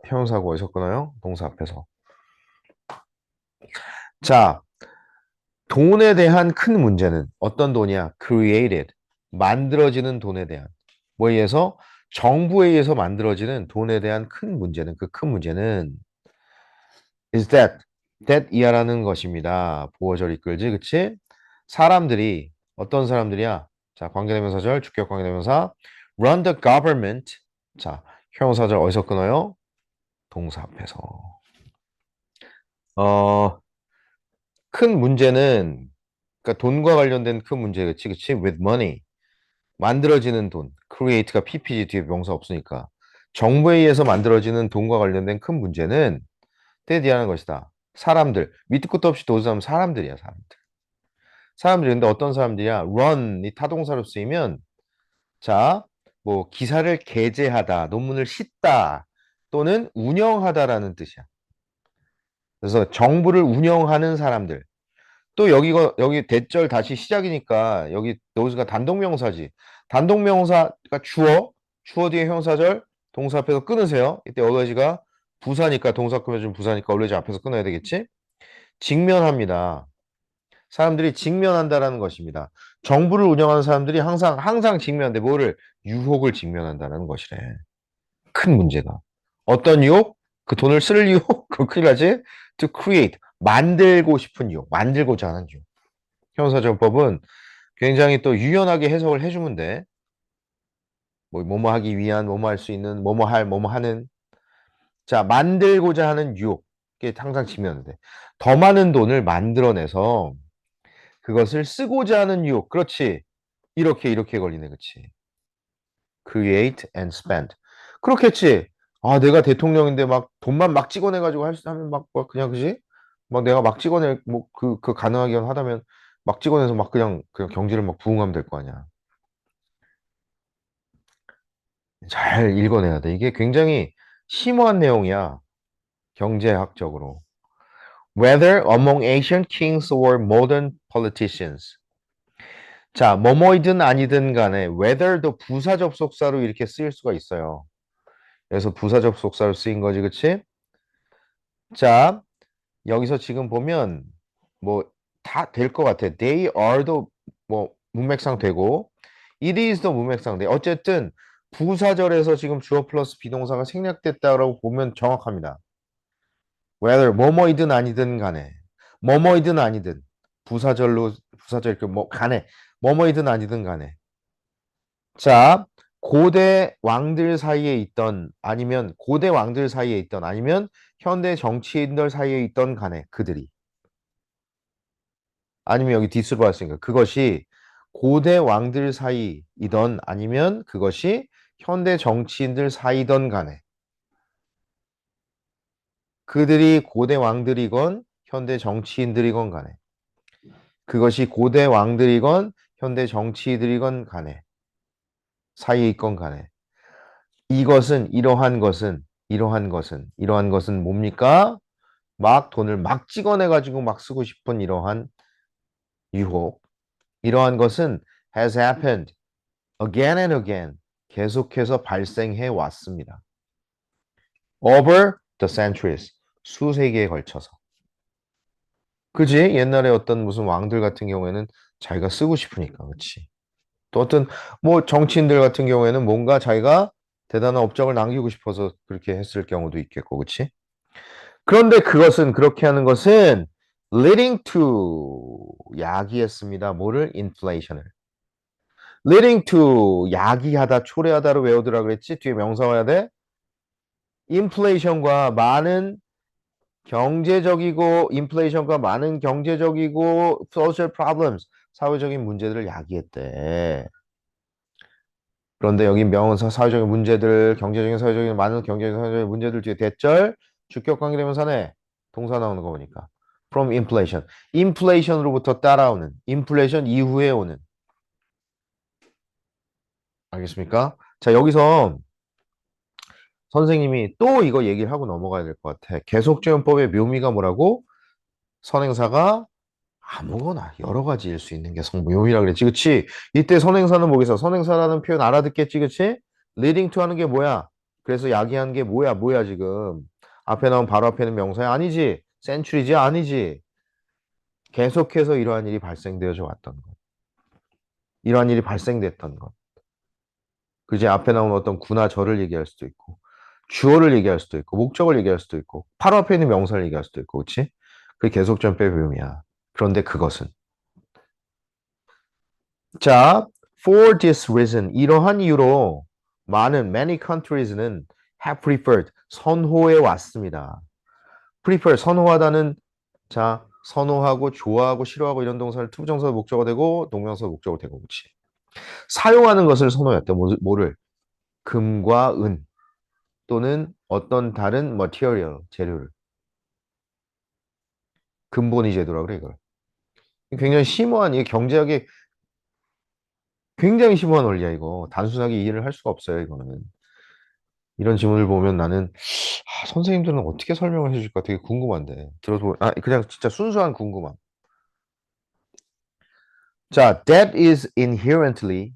형용사고 어디서 끊어요? 동사 앞에서. 자, 돈에 대한 큰 문제는 어떤 돈이야? created, 만들어지는 돈에 대한. 뭐에 의해서? 정부에 의해서 만들어지는 돈에 대한 큰 문제는 그 큰 문제는 is that 이하라는 것입니다. 보어절 이끌지, 그치? 사람들이 어떤 사람들이야? 자, 관계대명사절, 주격 관계대명사. run the government. 자, 형용사절 어디서 끊어요? 동사 앞에서. 어, 큰 문제는, 그러니까 돈과 관련된 큰 문제, 그치, 그치? with money. 만들어지는 돈. create가 ppg 뒤에 명사 없으니까. 정부에 의해서 만들어지는 돈과 관련된 큰 문제는 때디하는 것이다. 사람들. 밑도 끝도 없이 도사하면 사람들이야, 사람들. 사람들이 근데 어떤 사람들이야? run이 타동사로 쓰이면 자, 뭐 기사를 게재하다, 논문을 싣다 또는 운영하다라는 뜻이야. 그래서 정부를 운영하는 사람들. 또 여기 대절 다시 시작이니까 여기 nose가 단독명사지. 단독명사가 주어 뒤에 형사절, 동사 앞에서 끊으세요. 이때 always가 부사니까 동사 꾸며준 부사니까 always 앞에서 끊어야 되겠지? 직면합니다. 사람들이 직면한다라는 것입니다. 정부를 운영하는 사람들이 항상 직면한데 뭐를 유혹을 직면한다는 것이래. 큰 문제가. 어떤 유혹? 그 돈을 쓸 유혹? 그 큰일 나지? To create. 만들고 싶은 유혹. 만들고자 하는 유혹. 형사정법은 굉장히 또 유연하게 해석을 해주면 돼. 뭐, 뭐뭐 하기 위한, 뭐뭐 할 수 있는, 뭐뭐 할, 뭐뭐 하는. 자, 만들고자 하는 유혹. 이게 항상 직면돼. 더 많은 돈을 만들어내서 그것을 쓰고자 하는 유혹. 그렇지. 이렇게 걸리네. 그렇지. create and spend. 그렇겠지. 아, 내가 대통령인데 막 돈만 막 찍어내가지고 하면 막 그냥 그지? 막 내가 막 찍어내 뭐 그 가능하긴 하다면 막 찍어내서 막 그냥 경제를 막 부흥하면 될 거 아니야. 잘 읽어내야 돼. 이게 굉장히 심오한 내용이야. 경제학적으로. Whether among ancient kings or modern politicians. 자, 뭐뭐이든 아니든 간에 whether도 부사 접속사로 이렇게 쓰일 수가 있어요. 그래서 부사 접속사로 쓰인 거지, 그치? 자, 여기서 지금 보면 뭐 다 될 것 같아. They are도 뭐 문맥상 되고 it is도 문맥상 돼. 어쨌든 부사절에서 지금 주어 플러스 비동사가 생략됐다라고 보면 정확합니다. whether 뭐뭐이든 아니든 간에 뭐뭐이든 아니든 부사절 이렇게 뭐 간에 뭐뭐이든 아니든 간에 자 고대 왕들 사이에 있던 아니면 고대 왕들 사이에 있던 아니면 현대 정치인들 사이에 있던 간에 그들이 아니면 여기 디스로 봤으니까 그것이 고대 왕들 사이이던 아니면 그것이 현대 정치인들 사이던 간에 그들이 고대 왕들이건 현대 정치인들이건 간에 그것이 고대 왕들이건 현대 정치인들이건 간에 사이에 있건 간에 이러한 것은 뭡니까? 막 돈을 막 찍어내 가지고 막 쓰고 싶은 이러한 유혹 이러한 것은 has happened again and again 계속해서 발생해 왔습니다. Over the centuries 수세기에 걸쳐서 그지? 옛날에 어떤 무슨 왕들 같은 경우에는 자기가 쓰고 싶으니까 그렇지. 또 어떤 뭐 정치인들 같은 경우에는 뭔가 자기가 대단한 업적을 남기고 싶어서 그렇게 했을 경우도 있겠고 그렇지? 그런데 그렇게 하는 것은 leading to 야기했습니다. 뭐를? inflation을. leading to 야기하다, 초래하다로 외우더라 그랬지? 뒤에 명사 와야 돼? 인플레이션과 많은 경제적이고 social problems 사회적인 문제들을 야기했대. 그런데 여기 명사 사회적인 문제들, 경제적인 사회적인 많은 경제적인 사회적인 문제들 뒤에 대절 주격 관계대명사네 동사 나오는 거 보니까 from inflation, inflation으로부터 따라오는 inflation 이후에 오는 알겠습니까? 자 여기서 선생님이 또 이거 얘기를 하고 넘어가야 될 것 같아. 계속지원법의 묘미가 뭐라고? 선행사가 아무거나 여러 가지일 수 있는 게 성묘미라 그랬지, 그치? 이때 선행사는 뭐겠어? 선행사라는 표현 알아듣겠지, 그치? leading to 하는 게 뭐야? 그래서 야기하는 게 뭐야 지금? 앞에 나온 바로 앞에는 명사야? 아니지? century지? 아니지? 계속해서 이러한 일이 발생되어져 왔던 것. 이러한 일이 발생됐던 것. 그지? 앞에 나온 어떤 구나 절을 얘기할 수도 있고, 주어를 얘기할 수도 있고, 목적을 얘기할 수도 있고, 바로 앞에 있는 명사를 얘기할 수도 있고, 그치? 그게 계속전법의 묘미야. 그런데 그것은 자, for this reason, 이러한 이유로 많은 many countries는 have preferred, 선호해 왔습니다. prefer, 선호하다는 자, 선호하고 좋아하고 싫어하고 이런 동사를 투부정사 목적어 되고 동명사 목적어 되고 그렇지. 사용하는 것을 선호했다. 뭐를? 금과 은 또는 어떤 다른 material, 재료를. 근본이 제도라 그래 이걸. 굉장히 심오한 이게 경제학의 굉장히 심오한 원리야 이거. 단순하게 이해를 할 수가 없어요 이거는. 이런 지문을 보면 나는 선생님들은 어떻게 설명을 해줄까 되게 궁금한데 들어서 그냥 진짜 순수한 궁금함. 자, that is inherently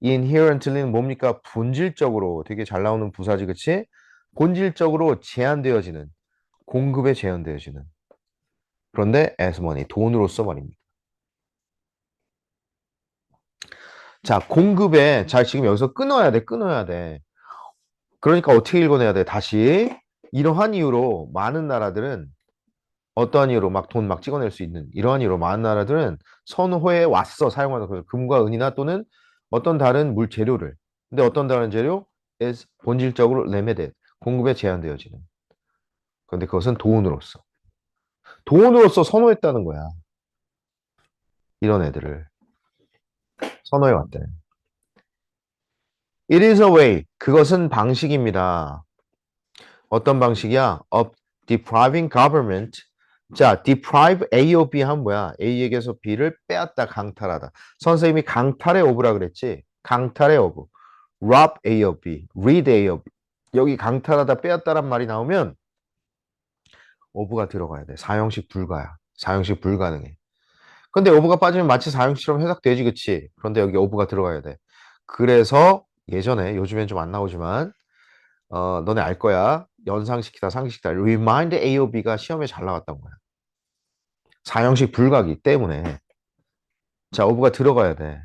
inherently는 뭡니까? 본질적으로 되게 잘 나오는 부사지 그치? 본질적으로 제한되어지는 공급에 제한되어지는 그런데 as money 돈으로서 말입니다. 자, 공급에 자 지금 여기서 끊어야 돼. 그러니까 어떻게 읽어내야 돼? 다시 이러한 이유로 많은 나라들은 어떠한 이유로 막 돈 막 찍어낼 수 있는 이러한 이유로 많은 나라들은 선호해 왔어 사용하는 그 금과 은이나 또는 어떤 다른 물 재료를 근데 어떤 다른 재료 is 본질적으로 limited 공급에 제한되어지는 그런데 그것은 돈으로서 선호했다는 거야 이런 애들을 선호해 왔대. It is a way 그것은 방식입니다. 어떤 방식이야? Of depriving government. 자, deprive A of B 한 뭐야? A에게서 B를 빼앗다, 강탈하다. 선생님이 강탈의 of라 그랬지? 강탈의 of. rob A of B, rid A of B. 여기 강탈하다, 빼앗다란 말이 나오면 of가 들어가야 돼. 사형식 불가야. 사형식 불가능해. 근데 of가 빠지면 마치 사형식처럼 해석되지, 그치? 그런데 여기 of가 들어가야 돼. 그래서 예전에, 요즘엔 좀 안 나오지만 너네 알 거야. 연상시키다, 상기시키다. remind AOB가 시험에 잘 나왔던 거야. 사형식 불가기 때문에. 자, 오브가 들어가야 돼.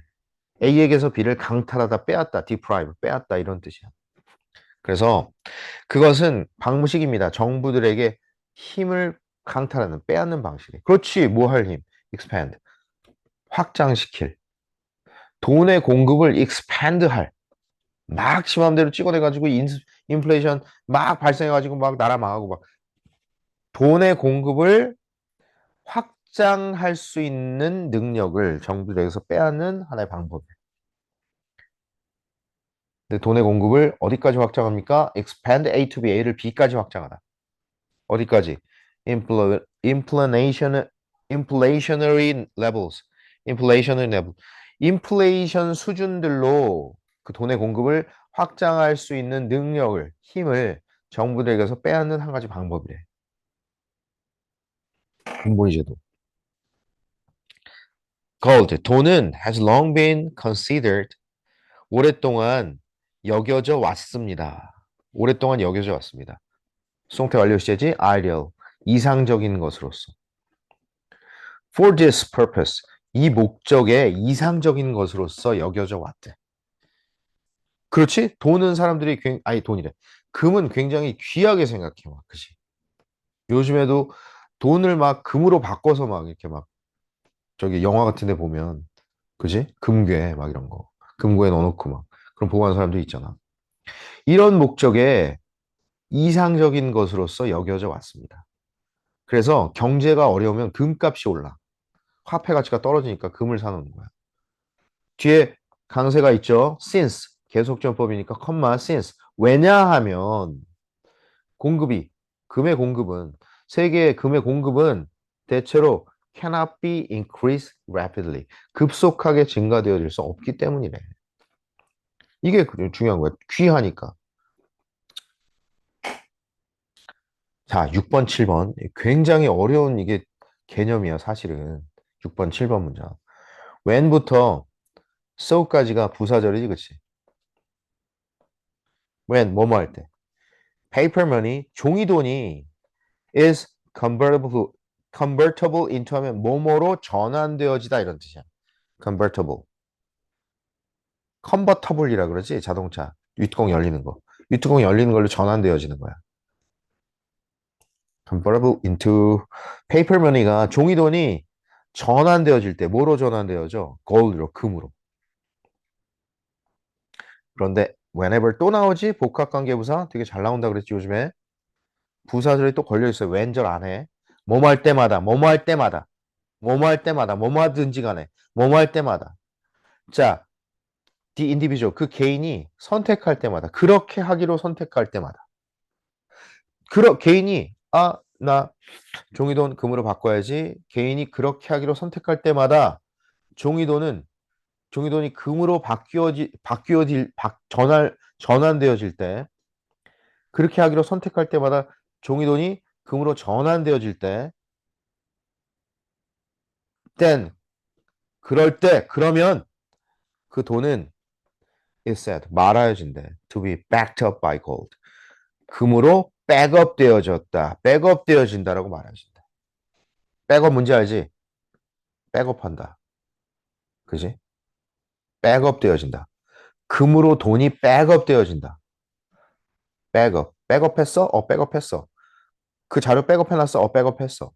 A에게서 B를 강탈하다, 빼앗다, deprive, 빼앗다 이런 뜻이야. 그래서 그것은 방식입니다. 정부들에게 힘을 강탈하는, 빼앗는 방식이. 그렇지, 뭐 할 힘? expand, 확장시킬. 돈의 공급을 expand 할. 막 지맘대로 찍어내가지고 인플레이션 막 발생해가지고 막 나라 망하고 막 돈의 공급을 확장할 수 있는 능력을 정부에서 빼앗는 하나의 방법이에요. 근데 돈의 공급을 어디까지 확장합니까? expand A to B, A를 B까지 확장하다. 어디까지? inflation, inflationary levels, inflationary level, 인플레이션 수준들로 그 돈의 공급을 확장할 수 있는 능력을, 힘을 정부들에게서 빼앗는 한 가지 방법이래. 근본이제도. gold, 돈은 has long been considered 오랫동안 여겨져 왔습니다. 오랫동안 여겨져 왔습니다. 수동태 완료 시제지 ideal, 이상적인 것으로서. For this purpose, 이 목적에 이상적인 것으로서 여겨져 왔대. 그렇지? 돈은 사람들이 아니 돈이래. 금은 굉장히 귀하게 생각해 막 그지? 요즘에도 돈을 막 금으로 바꿔서 막 이렇게 막 저기 영화 같은 데 보면 그지? 금괴 막 이런 거. 금고에 넣어놓고 막 그럼 보관하는 사람도 있잖아. 이런 목적에 이상적인 것으로서 여겨져 왔습니다. 그래서 경제가 어려우면 금값이 올라. 화폐 가치가 떨어지니까 금을 사놓는 거야. 뒤에 강세가 있죠. since 계속전법이니까 컴마 since 왜냐하면 공급이 금의 공급은 세계의 금의 공급은 대체로 cannot be increased rapidly 급속하게 증가되어질 수 없기 때문이래. 이게 중요한 거야. 귀하니까. 자, 6번, 7번. 굉장히 어려운 이게 개념이야, 사실은. 6번, 7번 문장. when부터 so까지가 부사절이지, 그치? when, 뭐뭐 할 때. paper money, 종이돈이 is convertible into 하면 뭐뭐로 전환되어지다 이런 뜻이야. convertible. convertible이라 그러지, 자동차. 윗뚜껑 열리는 거. 윗뚜껑 열리는 걸로 전환되어지는 거야. convertible into paper money가 종이돈이 전환되어질 때 뭐로 전환되어져? gold로, 금으로. 그런데 whenever 또 나오지? 복합관계부사 되게 잘 나온다 그랬지 요즘에. 부사절이 또 걸려있어요. 왼절 안에. 뭐뭐 할 때마다, 뭐뭐 할 때마다, 뭐뭐 할 때마다, 뭐뭐 하든지 간에, 뭐뭐 할 때마다. 자, the individual, 그 개인이 선택할 때마다, 그렇게 하기로 선택할 때마다. 개인이, 나 종이돈 금으로 바꿔야지. 개인이 그렇게 하기로 선택할 때마다 종이돈은 종이돈이 금으로 전환되어질 때, 그렇게 하기로 선택할 때마다 종이돈이 금으로 전환되어질 때, then, 그러면 그 돈은 is said, 말하여진대. To be backed up by gold. 금으로 백업되어졌다. 백업되어진다라고 말하여진다. 백업 뭔지 알지? 백업한다. 그지? 백업되어진다. 금으로 돈이 백업되어진다. 백업. 백업했어? 백업했어. 그 자료 백업해놨어? 백업했어.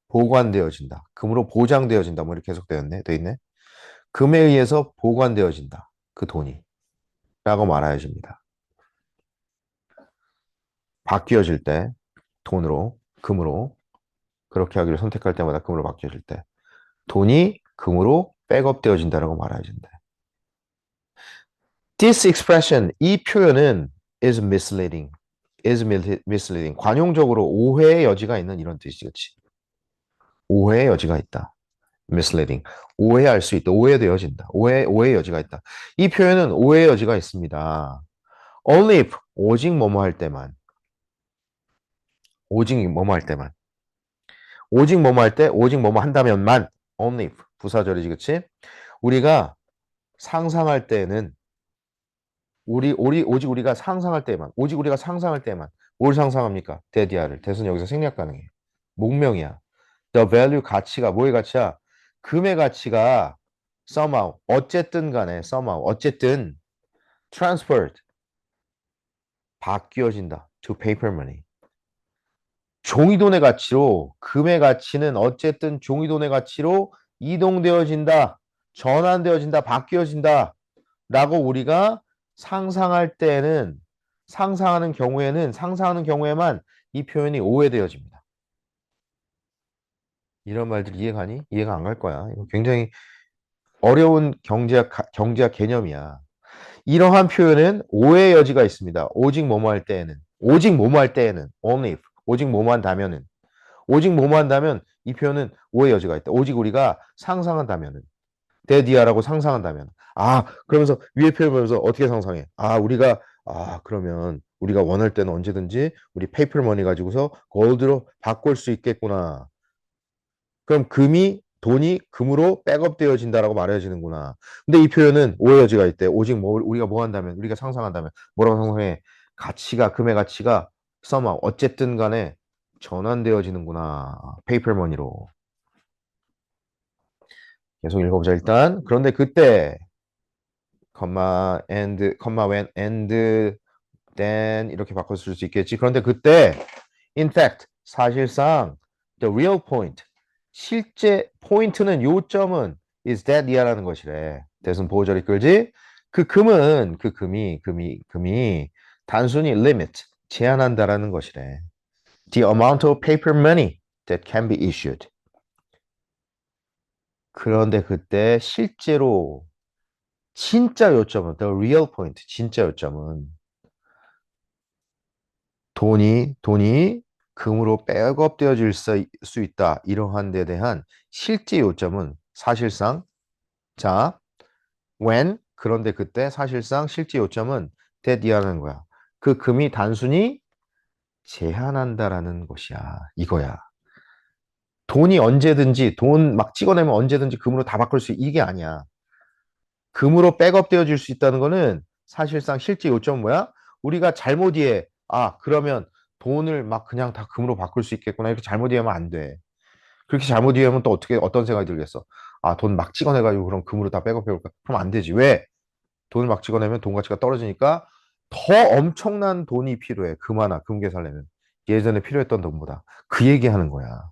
보관되어진다. 금으로 보장되어진다. 뭐 이렇게 돼 있네. 금에 의해서 보관되어진다. 그 돈이. 라고 말하여집니다. 바뀌어질 때, 돈으로, 금으로, 그렇게 하기를 선택할 때마다 금으로 바뀌어질 때, 돈이 금으로 백업되어진다라고 말하여진다. This expression, 이 표현은 is misleading. is misleading. 관용적으로 오해의 여지가 있는 이런 뜻이지. 오해의 여지가 있다. misleading. 오해할 수 있다. 오해되어진다. 오해의 여지가 있다. 이 표현은 오해의 여지가 있습니다. Only if, 오직 뭐뭐 할 때만. 오직 뭐뭐 할 때만. 오직 뭐뭐 할 때, 오직 뭐뭐 한다면만. Only if. 부사절이지, 그치? 우리가 상상할 때는 오직 우리가 상상할 때만, 오직 우리가 상상할 때만, 뭘 상상합니까? 데디아를. 대선 여기서 생략 가능해. 목명이야. The value 가치가, 뭐의 가치야? 금의 가치가 somehow, 어쨌든 간에 somehow, 어쨌든 transferred, 바뀌어진다. to paper money. 종이돈의 가치로, 금의 가치는 어쨌든 종이돈의 가치로 이동되어진다. 전환되어진다. 바뀌어진다. 라고 우리가 상상할 때는 상상하는 경우에만 이 표현이 오해되어집니다. 이런 말들 이해가니? 이해가 안 갈 거야. 이거 굉장히 어려운 경제학 개념이야. 이러한 표현은 오해의 여지가 있습니다. 오직 뭐뭐 할 때에는, 오직 뭐뭐 할 때에는, only if, 오직 뭐뭐 한다면은, 오직 뭐뭐 한다면 이 표현은 오해의 여지가 있다. 오직 우리가 상상한다면은. 데디아라고 상상한다면 그러면서 위에 표현 보면서 어떻게 상상해? 그러면 우리가 원할 때는 언제든지 우리 페이퍼머니 가지고서 골드로 바꿀 수 있겠구나. 그럼 돈이 금으로 백업되어진다라고 말해지는구나. 근데 이 표현은 오해 여지가 있대. 오직 우리가 뭐 한다면, 우리가 상상한다면 뭐라고 상상해? 금의 가치가 somehow 어쨌든 간에 전환되어지는구나. 페이퍼머니로. 계속 읽어보자 일단. 그런데 그때 when, and, then 이렇게 바꿔 쓸 수 있겠지. 그런데 그때 in fact, 사실상 the real point, 실제 포인트는 요점은 is that 이하라는 것이래. 대승 보호절이 끌지? 금이 단순히 limit, 제한한다라는 것이래. The amount of paper money that can be issued. 그런데 그때 실제로 진짜 요점은 the real point, 진짜 요점은 돈이 금으로 백업되어질 수 있다. 이러한 데 대한 실제 요점은 사실상 자, 그런데 그때 사실상 실제 요점은 that이라는 거야. 그 금이 단순히 제한한다라는 것이야. 이거야. 돈 막 찍어내면 언제든지 금으로 다 바꿀 이게 아니야. 금으로 백업되어질 수 있다는 거는 사실상 실제 요점은 뭐야? 우리가 잘못 이해. 그러면 돈을 막 그냥 다 금으로 바꿀 수 있겠구나. 이렇게 잘못 이해하면 안 돼. 그렇게 잘못 이해하면 또 어떤 생각이 들겠어? 돈 막 찍어내가지고 그럼 금으로 다 백업해볼까? 그럼 안 되지. 왜? 돈을 막 찍어내면 돈 가치가 떨어지니까 더 엄청난 돈이 필요해. 금 계산하려면. 예전에 필요했던 돈보다. 그 얘기하는 거야.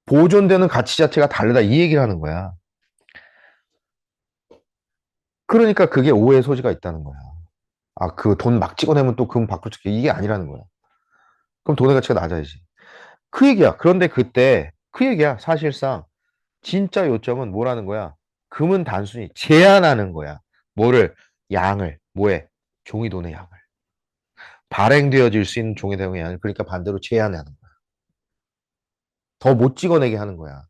보존되는 가치 자체가 다르다. 이 얘기를 하는 거야. 그러니까 그게 오해의 소지가 있다는 거야. 아, 그 돈 막 찍어내면 또 금 바꿀 수 있게 이게 아니라는 거야. 그럼 돈의 가치가 낮아야지. 그 얘기야. 그런데 그때 그 얘기야. 사실상 진짜 요점은 뭐라는 거야? 금은 단순히 제한하는 거야. 뭐를? 양을. 뭐에? 종이돈의 양을. 발행되어질 수 있는 종이돈의 양을. 그러니까 반대로 제한하는 거야. 더 못 찍어내게 하는 거야.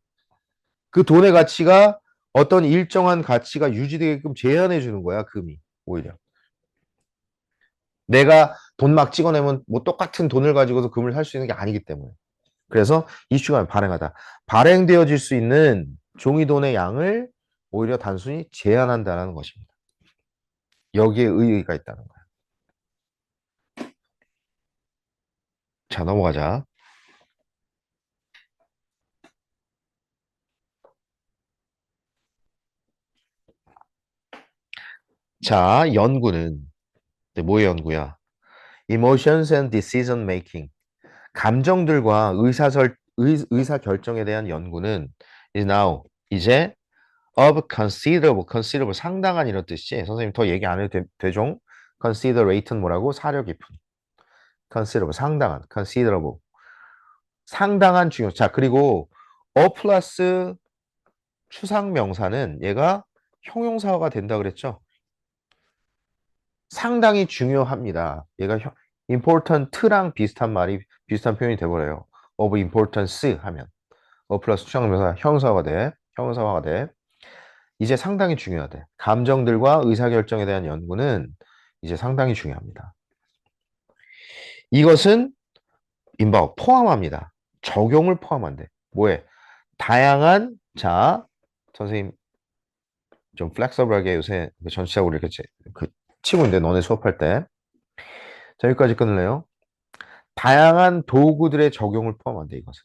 그 돈의 가치가 어떤 일정한 가치가 유지되게끔 제한해 주는 거야, 금이. 오히려. 내가 돈 막 찍어내면 뭐 똑같은 돈을 가지고서 금을 살 수 있는 게 아니기 때문에. 그래서 이슈가 발행하다. 발행되어질 수 있는 종이돈의 양을 오히려 단순히 제한한다는 것입니다. 여기에 의의가 있다는 거야. 자, 넘어가자. 자, 연구는 뭐의 연구야? Emotions and Decision Making. 감정들과 의사 결정에 대한 연구는 is now 이제 of considerable 상당한 이런 뜻이 선생님 더 얘기 안 해도 되죠? considerate는 뭐라고? 사려 깊은 considerable 상당한 considerable 상당한 중요. 자, 그리고 플러스 추상 명사는 얘가 형용사가 된다 그랬죠? 상당히 중요합니다. 얘가 important랑 비슷한 표현이 돼버려요. of importance 하면 플러스 추상 명사 형용사가 돼. 형용사화가 돼. 이제 상당히 중요하대. 감정들과 의사결정에 대한 연구는 이제 상당히 중요합니다. 이것은 포함합니다. 적용을 포함한대. 뭐에? 다양한 선생님 좀 플렉서블하게 요새 전체적으로 이렇게 치고 있는데 너네 수업할 때. 자, 여기까지 끊을래요? 다양한 도구들의 적용을 포함한대, 이것은.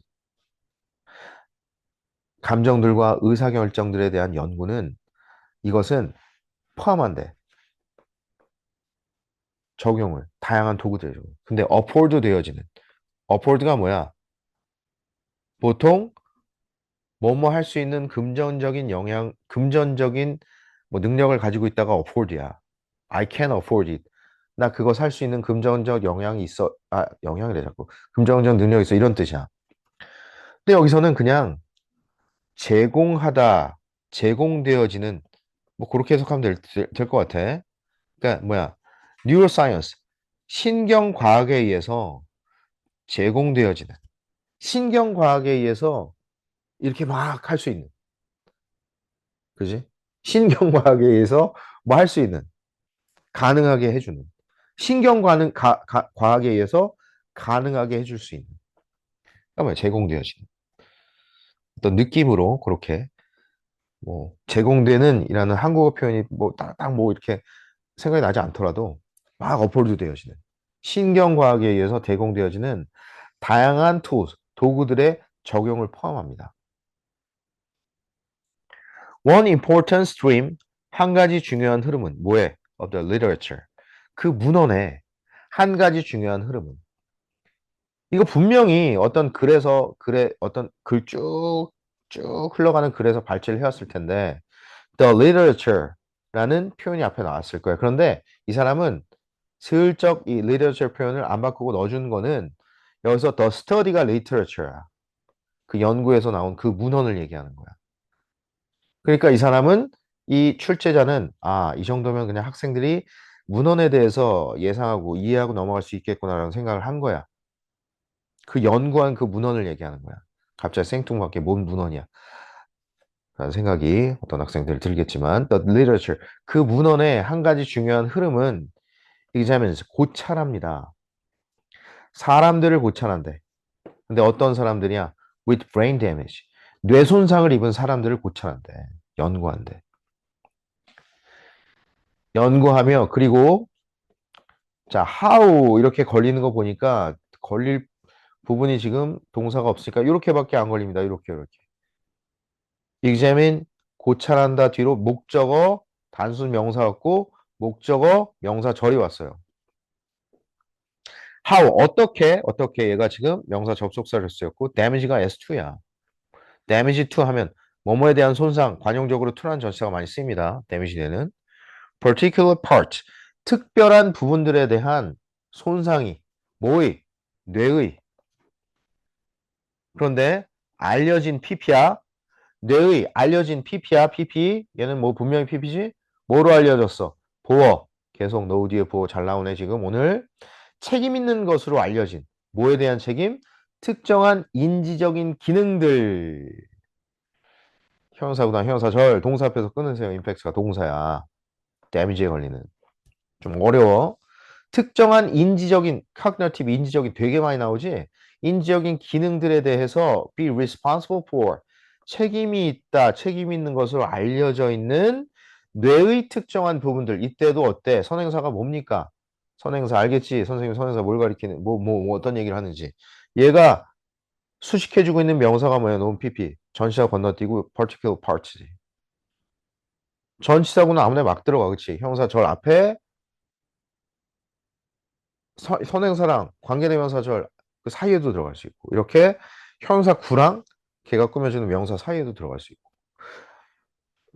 감정들과 의사결정들에 대한 연구는 이것은 포함한대. 적용을. 다양한 도구들의 적용. 근데 어포드 되어지는. 어포드가 뭐야? 보통 뭐뭐 할 수 있는 금전적인 뭐 능력을 가지고 있다가 afford야. I can afford it. 나 그거 살 수 있는 금전적 영향이 있어. 영향이래 자꾸. 금전적 능력이 있어. 이런 뜻이야. 근데 여기서는 그냥 제공하다, 제공되어지는 뭐 그렇게 해석하면 될 것 같아. 그러니까 뭐야? 뉴로사이언스. 신경과학에 의해서 제공되어지는. 신경과학에 의해서 이렇게 막 할 수 있는. 그지? 신경과학에 의해서 뭐 할 수 있는, 가능하게 해주는. 과학에 의해서 가능하게 해줄 수 있는. 그러니까 뭐야? 제공되어지는. 어떤 느낌으로 그렇게 뭐 제공되는 이라는 한국어 표현이 뭐 딱 뭐 이렇게 생각이 나지 않더라도 막 어폴드 되어지는. 신경과학에 의해서 제공되어지는 다양한 도구들의 적용을 포함합니다. One important stream, 한 가지 중요한 흐름은 뭐에? Of the literature. 그 문헌의 한 가지 중요한 흐름은 이거 분명히 어떤 어떤 글 쭉 흘러가는 글에서 발췌를 해왔을 텐데 the literature라는 표현이 앞에 나왔을 거예요. 그런데 이 사람은 슬쩍 이 literature 표현을 안 바꾸고 넣어준 거는 여기서 the study가 literature야. 그 연구에서 나온 그 문헌을 얘기하는 거야. 그러니까 이 사람은 이 출제자는 이 정도면 그냥 학생들이 문헌에 대해서 예상하고 이해하고 넘어갈 수 있겠구나라는 생각을 한 거야. 그 연구한 그 문헌을 얘기하는 거야. 갑자기 생뚱맞게 뭔 문헌이야? 라는 생각이 어떤 학생들 들겠지만 the literature 그 문헌의 한 가지 중요한 흐름은 examines 고찰합니다. 사람들을 고찰한대. 근데 어떤 사람들이야? with brain damage 뇌 손상을 입은 사람들을 고찰한대. 연구한대. 연구하며 그리고 how 이렇게 걸리는 거 보니까 걸릴 부분이 지금 동사가 없으니까 이렇게밖에 안 걸립니다. 이렇게. examine 고찰한다 뒤로 목적어 단순 명사였고 목적어 명사절이 왔어요. how 어떻게 얘가 지금 명사 접속사를 쓰였고 damage가 S2야. damage to 하면 뭐뭐에 대한 손상 관용적으로 to라는 전치사가 많이 쓰입니다. damage되는 particular part. 특별한 부분들에 대한 손상이 뭐의? 뇌의. 그런데 알려진 PP야. 뇌의 알려진 PP야. PP. 얘는 뭐 분명히 PP지? 뭐로 알려졌어? 보어. 계속 노 뒤에 보어 잘 나오네 지금 오늘. 책임 있는 것으로 알려진. 뭐에 대한 책임? 특정한 인지적인 기능들. 형용사구나. 형용사절. 동사 앞에서 끊으세요. 임팩트가 동사야. 데미지에 걸리는. 좀 어려워. 특정한 인지적인, cognitive 인지적인 되게 많이 나오지? 인지적인 기능들에 대해서 be responsible for. 책임이 있다, 책임 있는 것으로 알려져 있는 뇌의 특정한 부분들. 이때도 어때? 선행사가 뭡니까? 선행사 알겠지? 선생님 선행사 뭘 가리키는, 뭐 어떤 얘기를 하는지. 얘가 수식해주고 있는 명사가 뭐야? 논 PP. 전치사 건너뛰고 particular parts지. 전치사구는 아무나 막 들어가, 그치? 형사 절 앞에 선행사랑 관계대명사절 그 사이에도 들어갈 수 있고 이렇게 형사 구랑 걔가 꾸며주는 명사 사이에도 들어갈 수 있고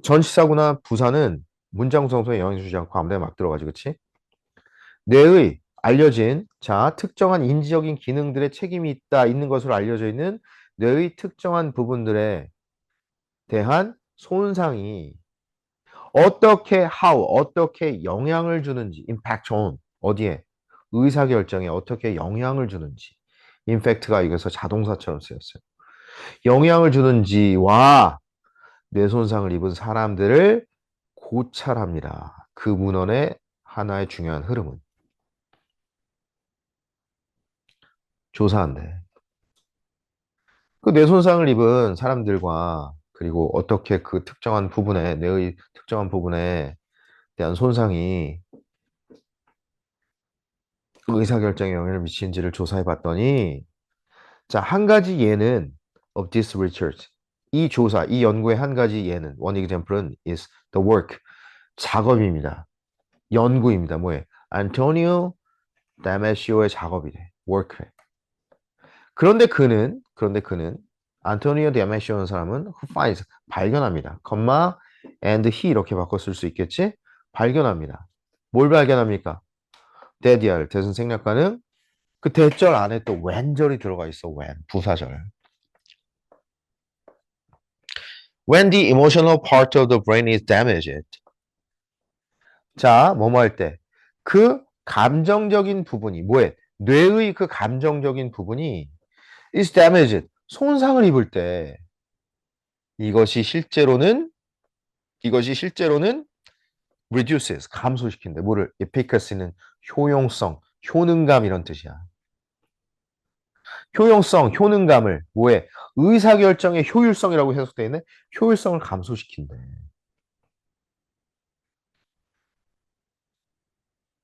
전치사구나 부사는 문장 구성에 영향 주지 않고 아무데나 막 들어가지 그치? 뇌의 알려진 자 특정한 인지적인 기능들의 책임이 있다 있는 것으로 알려져 있는 뇌의 특정한 부분들에 대한 손상이 어떻게 어떻게 영향을 주는지 impact on 어디에 의사결정에 어떻게 영향을 주는지 임팩트가 여기서 자동사처럼 쓰였어요. 영향을 주는지와 뇌손상을 입은 사람들을 고찰합니다. 그 문헌의 하나의 중요한 흐름은 조사한대. 그 뇌손상을 입은 사람들과 그리고 어떻게 그 특정한 부분에 뇌의 특정한 부분에 대한 손상이 의사결정에 영향을 미치는지를 조사해 봤더니 자, 한 가지 예는 of this research. 이 조사, 이 연구의 한 가지 예는 one example은 is the work. 작업입니다. 연구입니다. 뭐에? 안토니오 다메시오의 작업이래. work래. 그런데 그는 안토니오 다메시오라는 사람은 who finds 발견합니다. 컴마 and he 이렇게 바꿔 쓸 수 있겠지? 발견합니다. 뭘 발견합니까? 대디알 대선 생략가는 그 대절 안에 또 when절이 들어가 있어. when 부사절. When the emotional part of the brain is damaged. 자, 뭐뭐 할 때. 그 감정적인 부분이, 뭐에? 뇌의 그 감정적인 부분이 is damaged. 손상을 입을 때 이것이 실제로는, 이것이 실제로는 reduces. 감소시킨대. 뭐를? efficacy는 효용성, 효능감 이런 뜻이야. 효용성, 효능감을 뭐에? 의사결정의 효율성이라고 해석되어 있네. 효율성을 감소시킨대.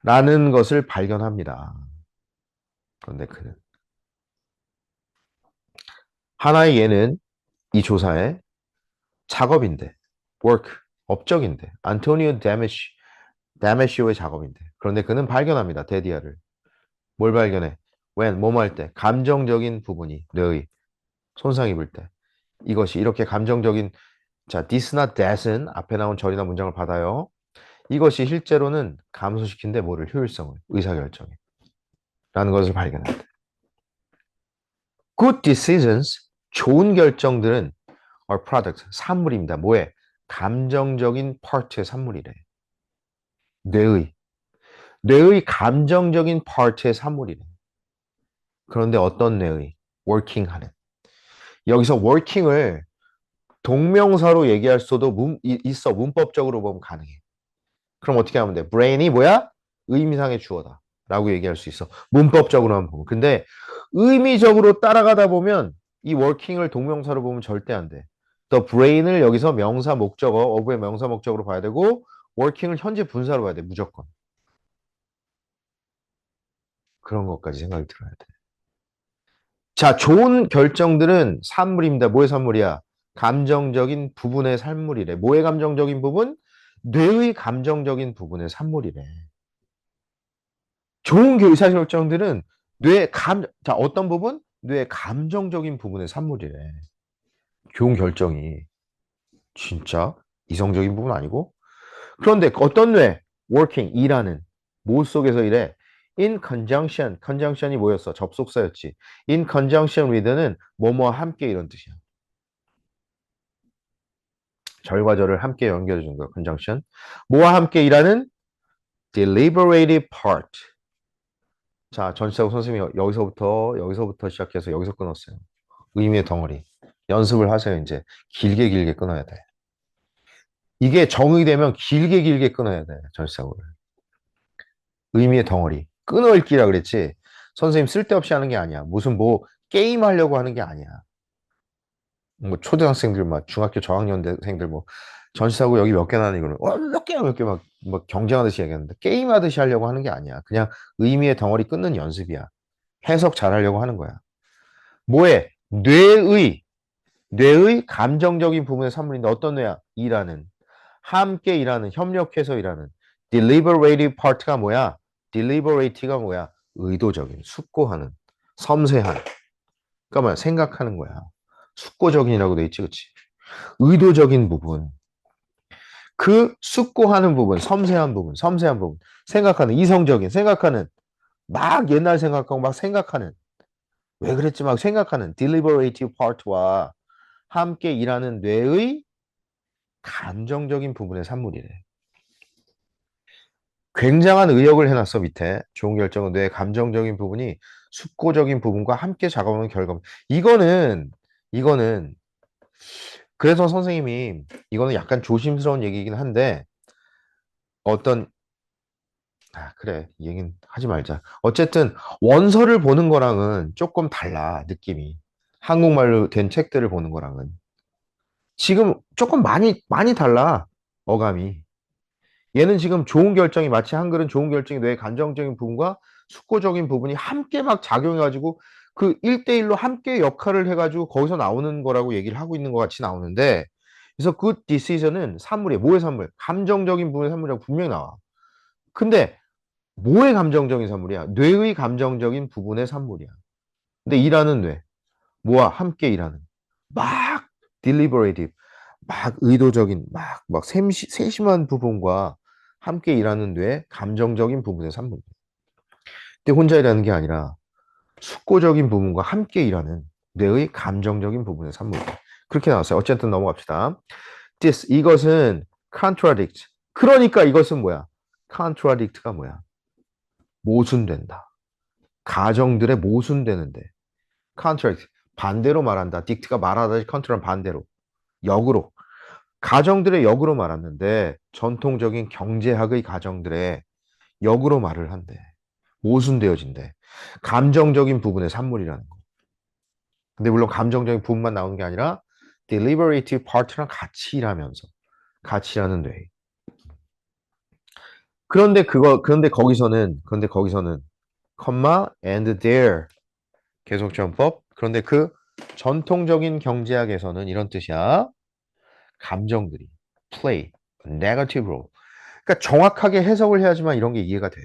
라는 것을 발견합니다. 그런데 그는 하나의 예는 이 조사의 작업인데, work, 업적인데, 안토니오 다메시오의 작업인데. 그런데 그는 발견합니다. 데디아를. 뭘 발견해? when, 뭐뭐 할 때, 감정적인 부분이 뇌의 손상 입을 때. 이것이 이렇게 감정적인, 자, this나 that은 앞에 나온 절이나 문장을 받아요. 이것이 실제로는 감소시킨데 뭐를? 효율성을, 의사결정에. 라는 것을 발견한다. Good decisions, 좋은 결정들은 are product, 산물입니다. 뭐에? 감정적인 파트의 산물이래. 뇌의. 뇌의 감정적인 파트의 산물이래. 그런데 어떤 뇌의? working 하는. 여기서 working을 동명사로 얘기할 수도 있어. 문법적으로 보면 가능해. 그럼 어떻게 하면 돼? brain이 뭐야? 의미상의 주어다. 라고 얘기할 수 있어. 문법적으로만 보면. 근데 의미적으로 따라가다 보면 이 working을 동명사로 보면 절대 안 돼. the brain을 여기서 명사 목적어, 어부의 명사 목적으로 봐야 되고 working을 현재 분사로 봐야 돼. 무조건. 그런 것까지 생각이 들어야 돼. 자, 좋은 결정들은 산물입니다. 뭐의 산물이야? 감정적인 부분의 산물이래. 뭐의 감정적인 부분? 뇌의 감정적인 부분의 산물이래. 좋은 의사결정들은 자, 어떤 부분? 뇌의 감정적인 부분의 산물이래. 좋은 결정이. 진짜? 이성적인 부분 아니고? 그런데 어떤 뇌? working, 일하는. 뭐 속에서 일해? in conjunction, conjunction이 뭐였어? 접속사였지. in conjunction with는 뭐뭐와 함께 이런 뜻이야. 절과 절을 함께 연결해 준 거야, conjunction. 뭐와 함께 일하는? deliberative part. 자, 전치사고 선생님이 여기서부터 시작해서 여기서 끊었어요. 의미의 덩어리. 연습을 하세요, 이제. 길게 길게 끊어야 돼. 이게 정의되면 길게 길게 끊어야 돼, 전치사고를. 의미의 덩어리. 끊어읽기라 그랬지. 선생님 쓸데없이 하는 게 아니야. 무슨 뭐 게임 하려고 하는 게 아니야. 뭐 초등학생들 막 중학교 저학년생들 뭐 전시하고 여기 몇 개 나는 이거는 몇 개야 몇 개 막 경쟁하듯이 얘기하는데 게임하듯이 하려고 하는 게 아니야. 그냥 의미의 덩어리 끊는 연습이야. 해석 잘하려고 하는 거야. 뭐에? 뇌의 감정적인 부분의 산물인데 어떤 뇌야? 일하는. 함께 일하는, 협력해서 일하는. deliberative part가 뭐야? deliberate가 뭐야? 의도적인, 숙고하는, 섬세한. 그러니까 뭐야? 생각하는 거야. 숙고적인이라고 돼 있지, 그치? 의도적인 부분. 그 숙고하는 부분, 섬세한 부분. 생각하는, 이성적인, 생각하는. 막 옛날 생각하고 막 생각하는. 왜 그랬지? 막 생각하는 deliberative part와 함께 일하는 뇌의 감정적인 부분의 산물이래. 굉장한 의역을 해놨어, 밑에. 좋은 결정은 뇌의 감정적인 부분이 숙고적인 부분과 함께 작업하는 결과. 이거는, 그래서 선생님이, 이거는 약간 조심스러운 얘기이긴 한데, 어떤, 그래, 이 얘기는 하지 말자. 어쨌든, 원서를 보는 거랑은 조금 달라, 느낌이. 한국말로 된 책들을 보는 거랑은. 지금 조금 많이 달라, 어감이. 얘는 지금 좋은 결정이 마치 한글은 좋은 결정이 뇌의 감정적인 부분과 숙고적인 부분이 함께 막 작용해가지고 그 1대1로 함께 역할을 해가지고 거기서 나오는 거라고 얘기를 하고 있는 것 같이 나오는데 그래서 good decision은 산물이에요. 뭐의 산물? 감정적인 부분의 산물이라고 분명히 나와. 근데 뭐의 감정적인 산물이야? 뇌의 감정적인 부분의 산물이야. 근데 일하는 뇌. 뭐와 함께 일하는. 막 deliberative. 막 의도적인 막 세심한 부분과 함께 일하는 뇌의 감정적인 부분의 산물. 근데 혼자 일하는 게 아니라 숙고적인 부분과 함께 일하는 뇌의 감정적인 부분의 산물. 그렇게 나왔어요. 어쨌든 넘어갑시다. 이것은 contradict. 그러니까 이것은 뭐야? contradict가 뭐야? 모순된다. 가정들의 모순되는데. contradict. 반대로 말한다. dict가 말하다지 control은 반대로. 역으로. 가정들의 역으로 말았는데 전통적인 경제학의 가정들의 역으로 말을 한대. 모순되어진대. 감정적인 부분의 산물이라는 거. 근데 물론 감정적인 부분만 나오는 게 아니라 deliberative part랑 같이 일하면서 같이 일하는 뇌. 그런데 거기서는 comma and there 계속전법. 그런데 그 전통적인 경제학에서는 이런 뜻이야. 감정들이 play a negative role. 그러니까 정확하게 해석을 해야지만 이런 게 이해가 돼.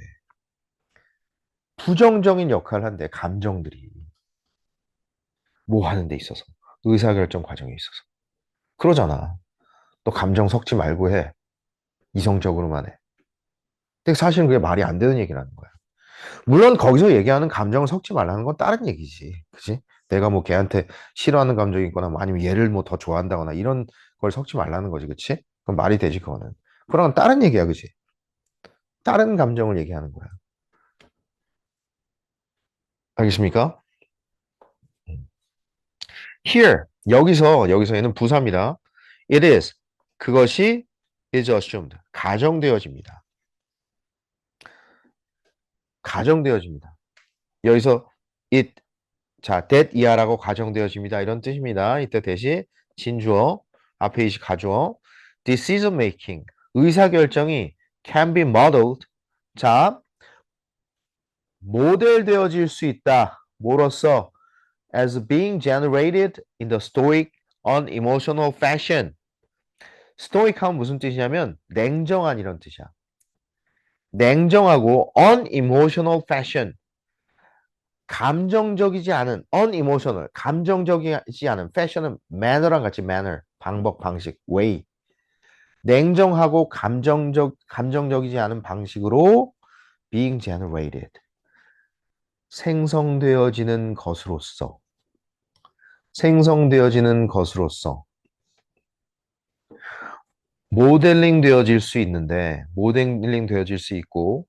부정적인 역할을 한대, 감정들이. 뭐 하는 데 있어서. 의사결정 과정에 있어서. 그러잖아. 너 감정 섞지 말고 해. 이성적으로만 해. 근데 사실은 그게 말이 안 되는 얘기라는 거야. 물론 거기서 얘기하는 감정을 섞지 말라는 건 다른 얘기지. 그지? 내가 뭐 걔한테 싫어하는 감정이 있거나 뭐 아니면 얘를 뭐 더 좋아한다거나 이런 걸 섞지 말라는 거지. 그치? 그럼 말이 되지, 그거는. 그런 다른 얘기야, 그지? 다른 감정을 얘기하는 거야. 알겠습니까? Here, 여기서 얘는 부사입니다. It is, 그것이 is assumed, 가정되어집니다. 가정되어집니다. 여기서 it, 자, that 이하라고 가정되어집니다. 이런 뜻입니다. 이때 대시 진주어, 앞에 이시 가주어. Decision making, 의사결정이 can be modeled, 자, 모델되어질 수 있다. 뭐로써? As being generated in the stoic, unemotional fashion. 스토이크하면 무슨 뜻이냐면 냉정한 이런 뜻이야. 냉정하고 unemotional fashion. 감정적이지 않은 unemotional, 감정적이지 않은 fashion은 manner랑 같이 manner, 방법, 방식, way. 냉정하고 감정적이지 않은 방식으로 being generated. 생성되어지는 것으로서. 생성되어지는 것으로서. 모델링 되어질 수 있는데, 모델링 되어질 수 있고,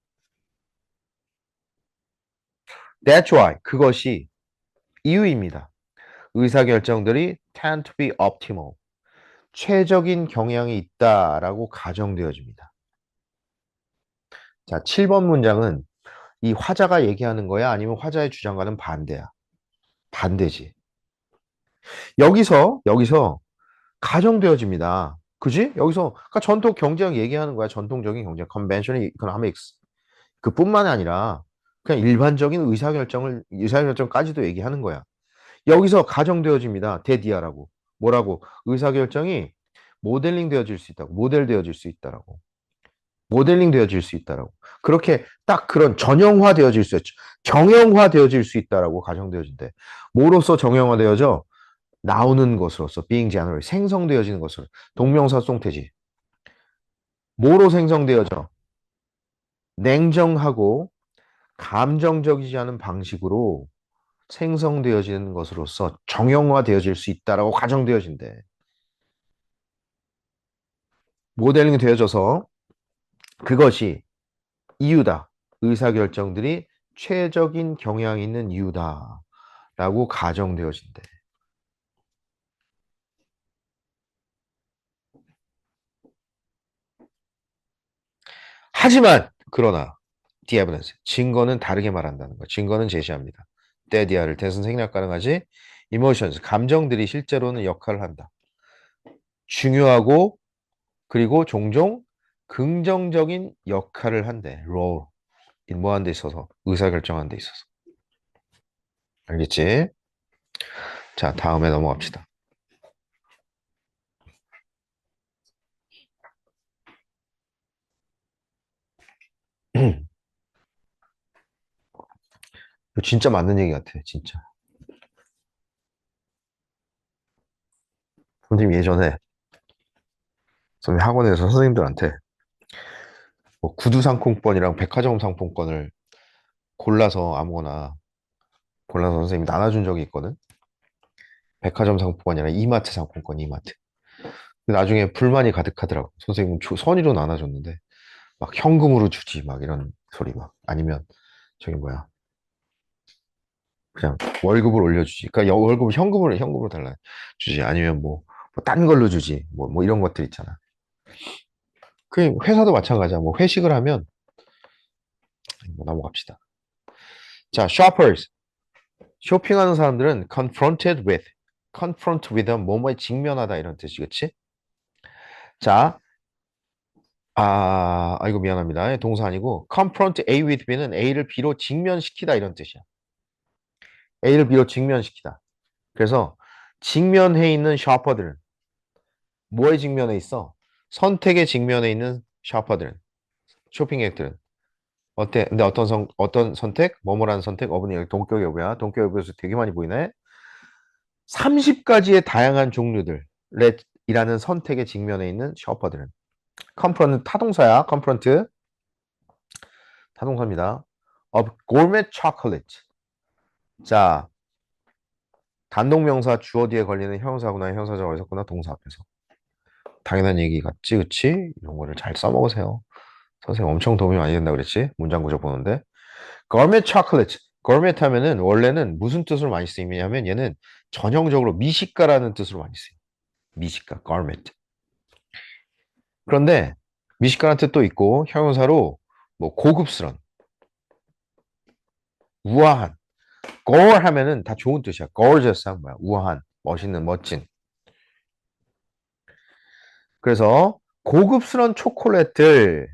that's why. 그것이 이유입니다. 의사결정들이 tend to be optimal. 최적인 경향이 있다라고 가정되어집니다. 자, 7번 문장은 이 화자가 얘기하는 거야? 아니면 화자의 주장과는 반대야? 반대지. 여기서 가정되어집니다. 그지? 여기서 그러니까 전통 경제학 얘기하는 거야. 전통적인 경제, conventional economics. 그뿐만 아니라 그냥 일반적인 의사결정까지도 얘기하는 거야. 여기서 가정되어집니다. 대디아라고. 뭐라고? 의사결정이 모델링 되어질 수 있다고. 모델 되어질 수 있다라고. 모델링 되어질 수 있다라고. 그렇게 딱 그런 전형화 되어질 수 있죠. 정형화 되어질 수 있다라고 가정되어진대. 뭐로서 정형화 되어져? 나오는 것으로서 being generate 생성되어지는 것으로 동명사 송태지. 뭐로 생성되어져? 냉정하고 감정적이지 않은 방식으로 생성되어지는 것으로서 정형화되어질 수 있다라고 가정되어진대. 모델링이 되어져서 그것이 이유다. 의사결정들이 최적인 경향이 있는 이유다라고 가정되어진대. 하지만 그러나 the evidence 증거는 다르게 말한다는 거. 증거는 제시합니다. 때디아를 대선 생략 가능하지. emotions 감정들이 실제로는 역할을 한다. 중요하고 그리고 종종 긍정적인 역할을 한대. role 뭐 하는 데 있어서 의사결정하는 데 있어서. 알겠지? 자, 다음에 넘어갑시다. 이거 진짜 맞는 얘기 같아. 진짜. 선생님 예전에 선생님 학원에서 선생님들한테 뭐 구두 상품권이랑 백화점 상품권을 골라서 아무거나 골라서 선생님이 나눠준 적이 있거든. 백화점 상품권이 아니라 이마트 상품권, 이마트. 근데 나중에 불만이 가득하더라고. 선생님 선의로 나눠줬는데 막 현금으로 주지 막 이런 소리 막 아니면 저기 뭐야 그냥 월급을 올려주지. 그러니까 월급을 현금으로 달라 주지. 아니면 딴 걸로 주지. 뭐 이런 것들 있잖아. 그 회사도 마찬가지야. 뭐 회식을 하면 뭐 넘어갑시다. 자, shoppers. 쇼핑하는 사람들은 confront with 뭐뭐에 직면하다 이런 뜻이 그치? 자, 이거 미안합니다. 동사 아니고 confront A with B는 A를 B로 직면시키다 이런 뜻이야. A를 B로 직면시키다. 그래서 직면해 있는 샤퍼들은 뭐에 직면해 있어? 선택에 직면해 있는 샤퍼들은 쇼핑객들은 어때? 근데 어떤 선택? 뭐뭐라는 선택? 어머니 여기 동격여부야. 동격여부에서 되게 많이 보이네. 30가지의 다양한 종류들 이라는 선택에 직면해 있는 셔퍼들은 confront 타동사야. confront 타동사입니다. of gourmet chocolate. 자, 단독명사 주어 뒤에 걸리는 형용사구나 형사자가 어디서구나 동사 앞에서. 당연한 얘기 같지, 그치? 이런 거를 잘 써먹으세요. 선생님 엄청 도움이 많이 된다 그랬지? 문장 구조 보는데. gourmet chocolate. gourmet 하면은 원래는 무슨 뜻으로 많이 쓰이냐면 얘는 전형적으로 미식가라는 뜻으로 많이 쓰여. 미식가, gourmet. 그런데 미식가라는 뜻도 있고 형용사로 뭐 고급스런, 우아한. gore 하면은 다 좋은 뜻이야. gorgeous한 뭐야? 우아한, 멋있는, 멋진. 그래서 고급스러운 초콜릿들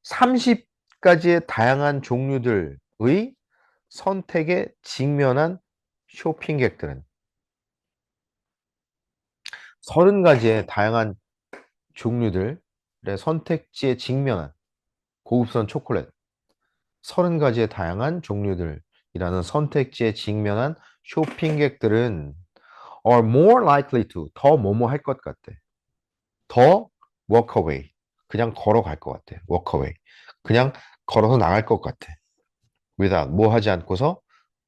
30가지의 다양한 종류들의 선택에 직면한 쇼핑객들은 30가지의 다양한 종류들의 선택지에 직면한 고급스러운 초콜릿 30가지의 다양한 종류들이라는 선택지에 직면한 쇼핑객들은 are more likely to 더 뭐뭐 할 것 같대. 더 walk away. 그냥 걸어갈 것 같아. walk away. 그냥 걸어서 나갈 것 같아. without 뭐 하지 않고서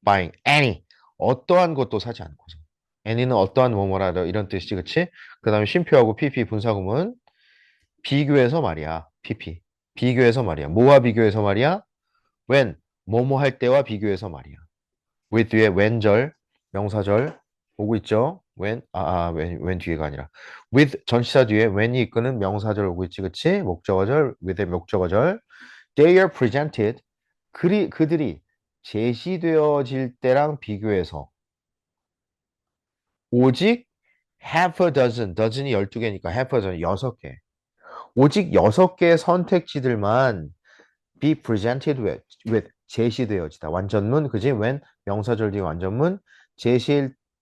buying any 어떠한 것도 사지 않고서 any는 어떠한 뭐뭐라 이런 뜻이지 그치? 그 다음에 쉼표하고 pp 분사구문 비교해서 말이야 pp 비교해서 말이야 뭐와 비교해서 말이야? when 뭐뭐 할 때와 비교해서 말이야 with 뒤에 when절 명사절 오고 있죠? when 뒤에가 아니라 with 전치사 뒤에 when이 이끄는 명사절 오고 있지 그치? 목적어절 with의 목적어절 they are presented 그들이 제시되어질 때랑 비교해서 오직 half a dozen, dozen이 12개니까 half a dozen, 6개. 오직 6개의 선택지들만 be presented with 제시되어지다. 완전문, 그지? when 명사절 뒤에 완전문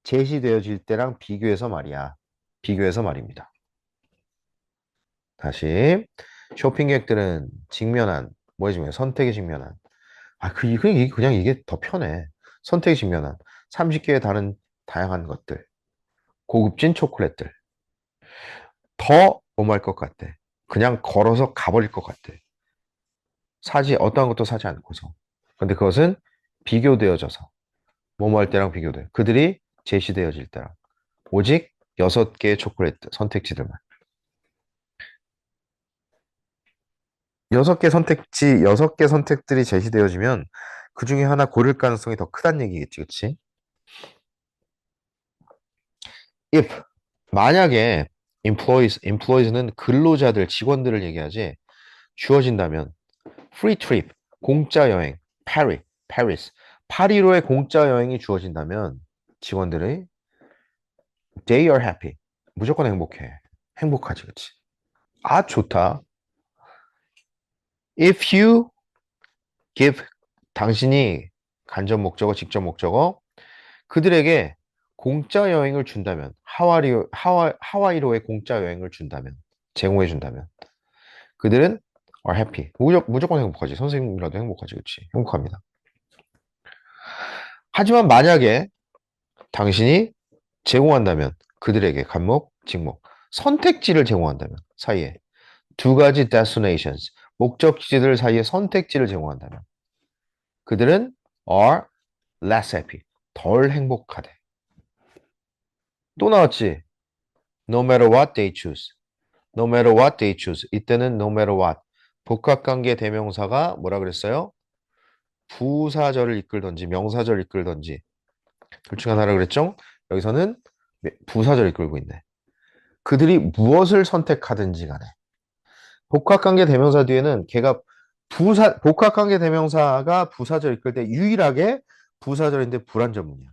제시되어질 때랑 비교해서 말이야. 비교해서 말입니다. 다시 쇼핑 객들은 직면한 뭐에 직면? 선택에 직면한 그냥 이게 더 편해. 선택에 직면한 30개의 다른 다양한 것들, 고급진 초콜릿들, 더 뭐할 것 같아. 그냥 걸어서 가버릴 것 같아. 어떠한 것도 사지 않고서. 근데 그것은 비교되어져서, 뭐뭐 할 때랑 비교돼. 그들이 제시되어질 때랑. 오직 6개의 초콜릿 선택지들만. 6개 선택들이 제시되어지면 그 중에 하나 고를 가능성이 더 크다는 얘기겠지, 그치? If 만약에 employees는 근로자들, 직원들을 얘기하지 주어진다면 free trip, 공짜 여행, Paris, 파리로의 공짜 여행이 주어진다면 직원들의 they are happy, 무조건 행복하지, 그치? 좋다. If you give, 당신이 간접 목적어, 직접 목적어, 그들에게 공짜 여행을 준다면, 하와이로의 공짜 여행을 준다면, 제공해 준다면, 그들은 are happy. 무조건 행복하지. 선생님이라도 행복하지. 그치? 행복합니다. 하지만 만약에 당신이 제공한다면 그들에게 간목, 직목, 선택지를 제공한다면 사이에 2가지 destinations, 목적지들 사이에 선택지를 제공한다면 그들은 are less happy. 덜 행복하대. 또 나왔지? No matter what they choose. No matter what they choose. 이때는 no matter what. 복합관계 대명사가 뭐라 그랬어요? 부사절을 이끌던지 명사절을 이끌던지 둘 중 하나라 그랬죠? 여기서는 부사절을 이끌고 있네. 그들이 무엇을 선택하든지 간에 복합관계 대명사 뒤에는 걔가 복합관계 대명사가 부사절 이끌 때 유일하게 부사절인데 불완전문이야.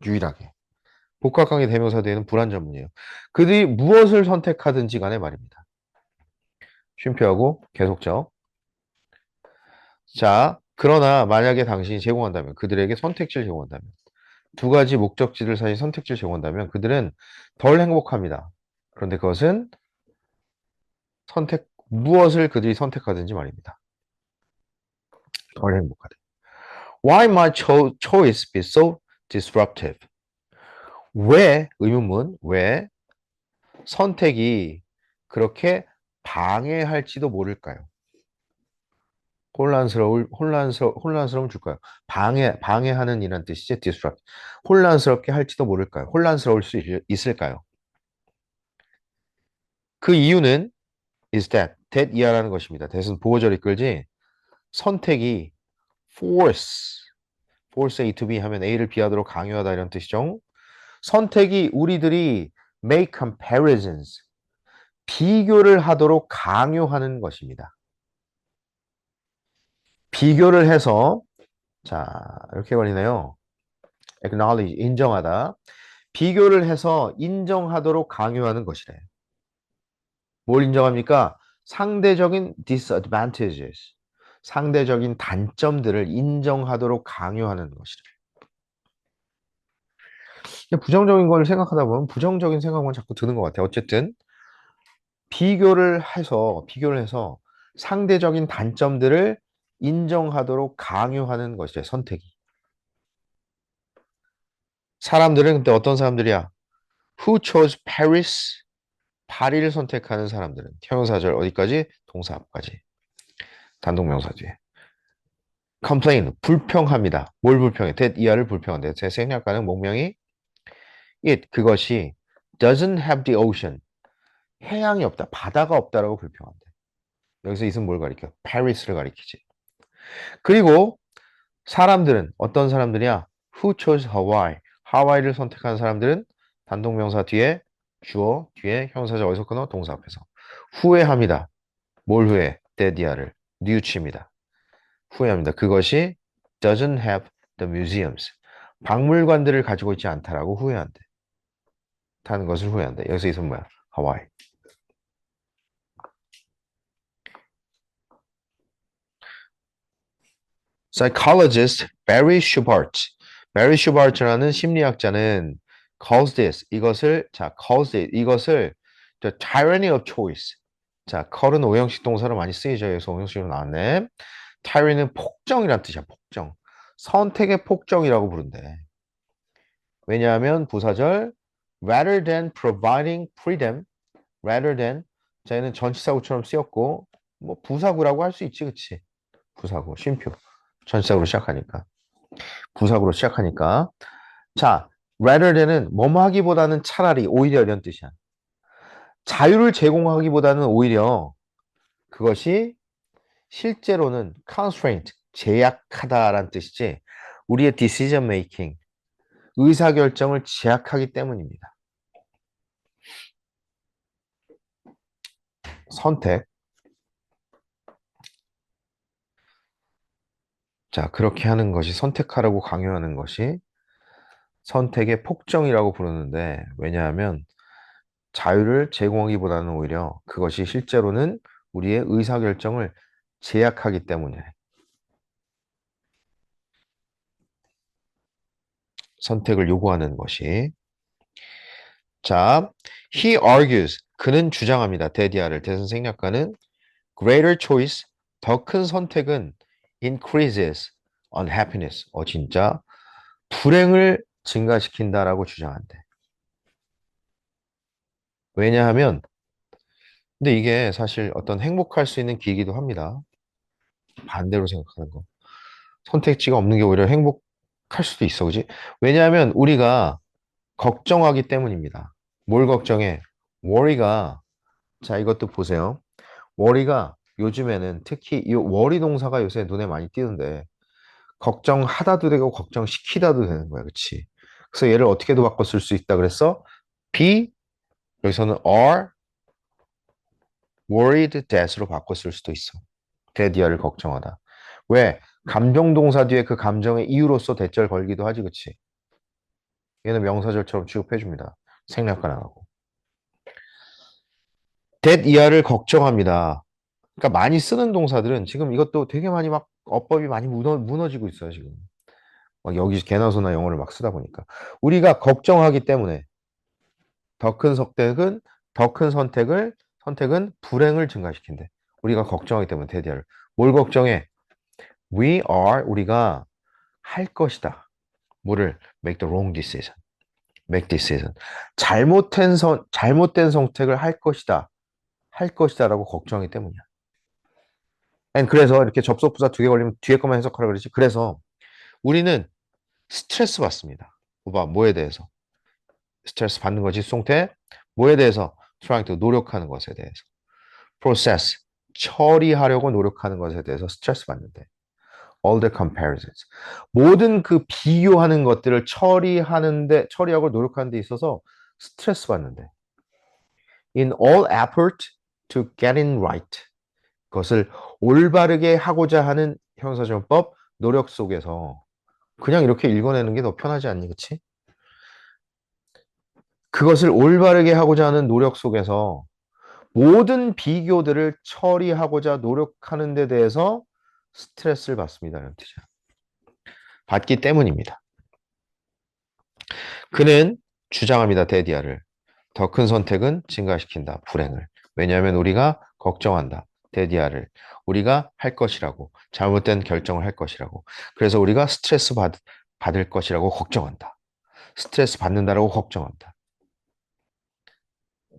유일하게. 복합관계 대명사 뒤에는 불완전문이에요. 그들이 무엇을 선택하든지 간에 말입니다. 쉼표하고 계속적. 자, 그러나 만약에 당신이 제공한다면 그들에게 선택지를 제공한다면 2가지 목적지들 사이 선택지를 제공한다면 그들은 덜 행복합니다. 그런데 그것은 무엇을 그들이 선택하든지 말입니다. 덜 행복하다. Why my choice be so disruptive? 왜, 의문문, 왜 선택이 그렇게 방해할지도 모를까요? 혼란스러움 줄까요? 방해하는 이란 뜻이지, disrupt. 혼란스럽게 할지도 모를까요? 혼란스러울 수 있을까요? 그 이유는 is that 이하라는 것입니다. that은 보호절이 끌지 선택이 force A to B 하면 A를 B하도록 강요하다 이런 뜻이죠. 선택이 우리들이 make comparisons 비교를 하도록 강요하는 것입니다. 비교를 해서 자 이렇게 걸리네요. acknowledge 인정하다. 비교를 해서 인정하도록 강요하는 것이래. 뭘 인정합니까? 상대적인 disadvantages, 상대적인 단점들을 인정하도록 강요하는 것이래. 부정적인 걸 생각하다 보면 부정적인 생각만 자꾸 드는 것 같아요. 어쨌든 비교를 해서 상대적인 단점들을 인정하도록 강요하는 것이래, 선택이. 사람들은 근데 어떤 사람들이야? Who chose Paris? 파리를 선택하는 사람들은 형용사절 어디까지? 동사 앞까지. 단독명사 뒤에. complain, 불평합니다. 뭘 불평해? that 이하를 불평한대. 제 생략가는 목명이 it, 그것이 doesn't have the ocean, 해양이 없다, 바다가 없다라고 불평한대. 여기서 it은 뭘 가리켜? Paris를 가리키지. 그리고 사람들은 어떤 사람들이야? Who chose Hawaii? 하와이를 선택한 사람들은 단독명사 뒤에 주어, 뒤에 형용사절 어디서 끊어? 동사 앞에서. 후회합니다. 뭘 후회? 데디아를 뉘우칩니다. 후회합니다. 그것이 doesn't have the museums. 박물관들을 가지고 있지 않다라고 후회한대. 타는 것을 후회한대. 여기서 이선 뭐야? 하와이. Psychologist Barry Schubart. Barry Schubart라는 심리학자는 calls this, 이것을, 자, calls it, 이것을 the tyranny of choice. 자, call은 오형식 동사로 많이 쓰이죠. 여기서 오형식으로 나왔네. tyranny는 폭정이란 뜻이야, 폭정. 선택의 폭정이라고 부른대. 왜냐하면 부사절 rather than providing freedom, rather than, 자, 얘는 전치사구처럼 쓰였고, 뭐 부사구라고 할 수 있지, 그치? 부사구, 쉼표. 전치사구로 시작하니까. 부사구로 시작하니까. 자, rather than은 뭐뭐 하기보다는 차라리, 오히려 이런 뜻이야. 자유를 제공하기보다는 오히려 그것이 실제로는 constraint, 제약하다라는 뜻이지. 우리의 decision making, 의사결정을 제약하기 때문입니다. 선택. 자, 그렇게 하는 것이 선택하라고 강요하는 것이 선택의 폭정이라고 부르는데 왜냐하면 자유를 제공하기보다는 오히려 그것이 실제로는 우리의 의사결정을 제약하기 때문에 선택을 요구하는 것이 자, he argues 그는 주장합니다. 데디아를 대선 생략가는 greater choice 더 큰 선택은 increases unhappiness 진짜 불행을 증가시킨다라고 주장한대. 왜냐하면 근데 이게 사실 어떤 행복할 수 있는 기이기도 합니다. 반대로 생각하는 거. 선택지가 없는 게 오히려 행복할 수도 있어, 그지? 왜냐하면 우리가 걱정하기 때문입니다. 뭘 걱정해? worry가 자 이것도 보세요. worry가 요즘에는 특히 이 worry 동사가 요새 눈에 많이 띄는데 걱정하다도 되고 걱정시키다도 되는 거야, 그치? 그래서 얘를 어떻게도 바꿔 쓸 수 있다 그랬어? be 여기서는 are worried that으로 바꿔 쓸 수도 있어. 대디아를 걱정하다. 왜? 감정 동사 뒤에 그 감정의 이유로서 대절 걸기도 하지, 그치? 얘는 명사절처럼 취급해줍니다. 생략가 나가고. that 이하를 걱정합니다. 그러니까 많이 쓰는 동사들은 지금 이것도 되게 많이 막 어법이 많이 무너지고 있어요, 지금. 막 여기 개나 소나 영어를 막 쓰다 보니까. 우리가 걱정하기 때문에 더 큰 선택은, 더 큰 선택은 불행을 증가시킨대. 우리가 걱정하기 때문에 대디아를. 뭘 걱정해? 우리가 할 것이다. 뭐를? make the wrong decision. make decision. 잘못된 선택을 할 것이다. 할 것이다라고 걱정하기 때문이야. 그래서 이렇게 접속부사 두 개 걸리면 뒤에 것만 해석하라 그러지. 그래서 우리는 스트레스 받습니다. 봐봐, 뭐에 대해서? 스트레스 받는 거지, 수동태. 뭐에 대해서? trying to 노력하는 것에 대해서. process, 처리하려고 노력하는 것에 대해서 스트레스 받는데. all the comparisons. 모든 그 비교하는 것들을 처리하고 노력하는 데 있어서 스트레스 받는데. in all effort to get it right. 그것을 올바르게 하고자 하는 형용사전법 노력 속에서 그냥 이렇게 읽어내는 게 더 편하지 않니, 그치? 그것을 올바르게 하고자 하는 노력 속에서 모든 비교들을 처리하고자 노력하는 데 대해서 스트레스를 받습니다. 이런 뜻이야. 받기 때문입니다. 그는 주장합니다. 데디아를. 더 큰 선택은 증가시킨다. 불행을. 왜냐하면 우리가 걱정한다. 데디아를. 우리가 할 것이라고. 잘못된 결정을 할 것이라고. 그래서 우리가 스트레스 받을 것이라고 걱정한다. 스트레스 받는다라고 걱정한다.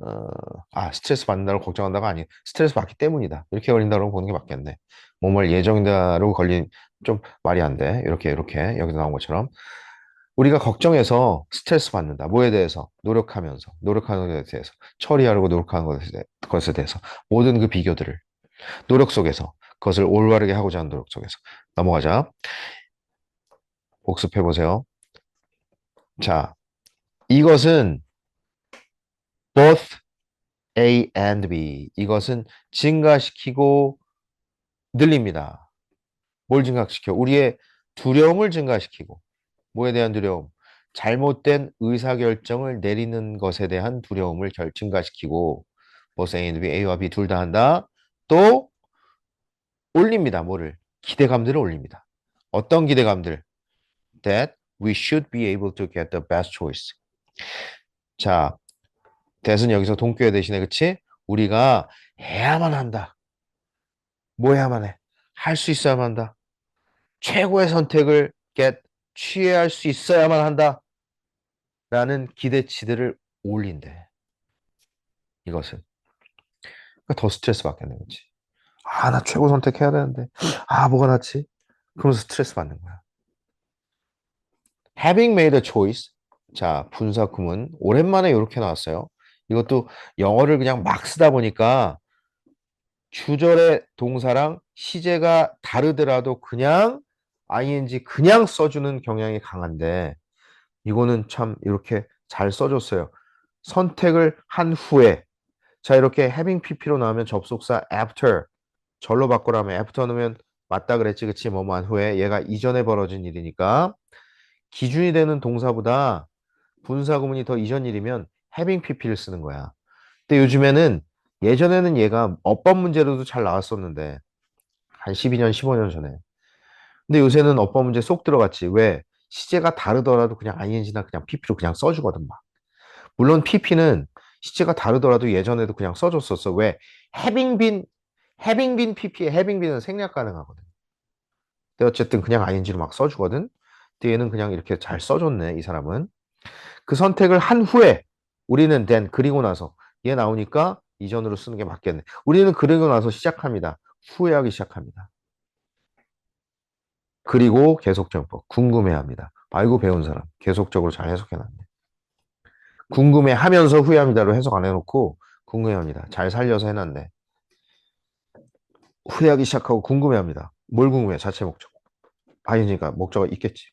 어, 스트레스 받는다고 걱정한다가 아니에요. 스트레스 받기 때문이다. 이렇게 걸린다고 보는 게 맞겠네. 뭐뭘 예정대로 걸린, 좀 말이 안 돼. 이렇게, 여기서 나온 것처럼. 우리가 걱정해서 스트레스 받는다. 뭐에 대해서? 노력하는 것에 대해서. 처리하려고 노력하는 것에 대해서. 모든 그 비교들을. 노력 속에서. 그것을 올바르게 하고자 하는 노력 속에서. 넘어가자. 복습해 보세요. 자, 이것은 both A and B. 이것은 증가시키고 늘립니다. 뭘 증가시켜? 우리의 두려움을 증가시키고. 뭐에 대한 두려움? 잘못된 의사결정을 내리는 것에 대한 두려움을 증가시키고. both A and B, A와 B 둘 다 한다. 또 올립니다. 뭐를? 기대감들을 올립니다. 어떤 기대감들? That we should be able to get the best choice. 자, that은 여기서 동교회 대신에 그치? 우리가 해야만 한다. 뭐 해야만 해? 할 수 있어야만 한다. 최고의 선택을 취할 수 있어야만 한다. 라는 기대치들을 올린대. 이것은. 그러니까 더 스트레스 받겠네, 그치? 나 최고 선택해야 되는데. 뭐가 낫지? 그러면서 스트레스 받는 거야. Having made a choice. 자, 분사구문. 오랜만에 이렇게 나왔어요. 이것도 영어를 그냥 막 쓰다 보니까 주절의 동사랑 시제가 다르더라도 그냥 ing 그냥 써주는 경향이 강한데 이거는 참 이렇게 잘 써줬어요. 선택을 한 후에 자 이렇게 having pp로 나오면 접속사 after 절로 바꾸라면 after 넣으면 맞다 그랬지 그치 뭐뭐한 후에 얘가 이전에 벌어진 일이니까 기준이 되는 동사보다 분사 구문이 더 이전 일이면 having pp를 쓰는 거야. 근데 요즘에는 예전에는 얘가 어법 문제로도 잘 나왔었는데 한 12년, 15년 전에. 근데 요새는 어법 문제 쏙 들어갔지. 왜? 시제가 다르더라도 그냥 ing나 그냥 pp로 그냥 써주거든 막. 물론 pp는 시제가 다르더라도 예전에도 그냥 써줬었어. 왜? having been, having been pp에 having been은 생략 가능하거든. 근데 어쨌든 그냥 ing로 막 써주거든. 근데 얘는 그냥 이렇게 잘 써줬네, 이 사람은. 그 선택을 한 후에 우리는 then 그리고 나서 얘 나오니까 이전으로 쓰는 게 맞겠네. 우리는 그리고 나서 시작합니다. 후회하기 시작합니다. 그리고 계속정법 궁금해합니다. 아이고 배운 사람 계속적으로 잘 해석해놨네. 궁금해하면서 후회합니다로 해석 안 해놓고 궁금해합니다. 잘 살려서 해놨네. 후회하기 시작하고 궁금해합니다. 뭘 궁금해? 자체 목적. 아니니까 목적이 있겠지.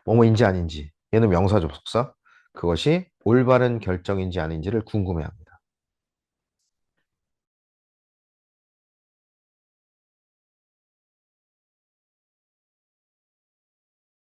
뭐뭐인지 아닌지. 얘는 명사 접속사. 그것이 올바른 결정인지 아닌지를 궁금해합니다.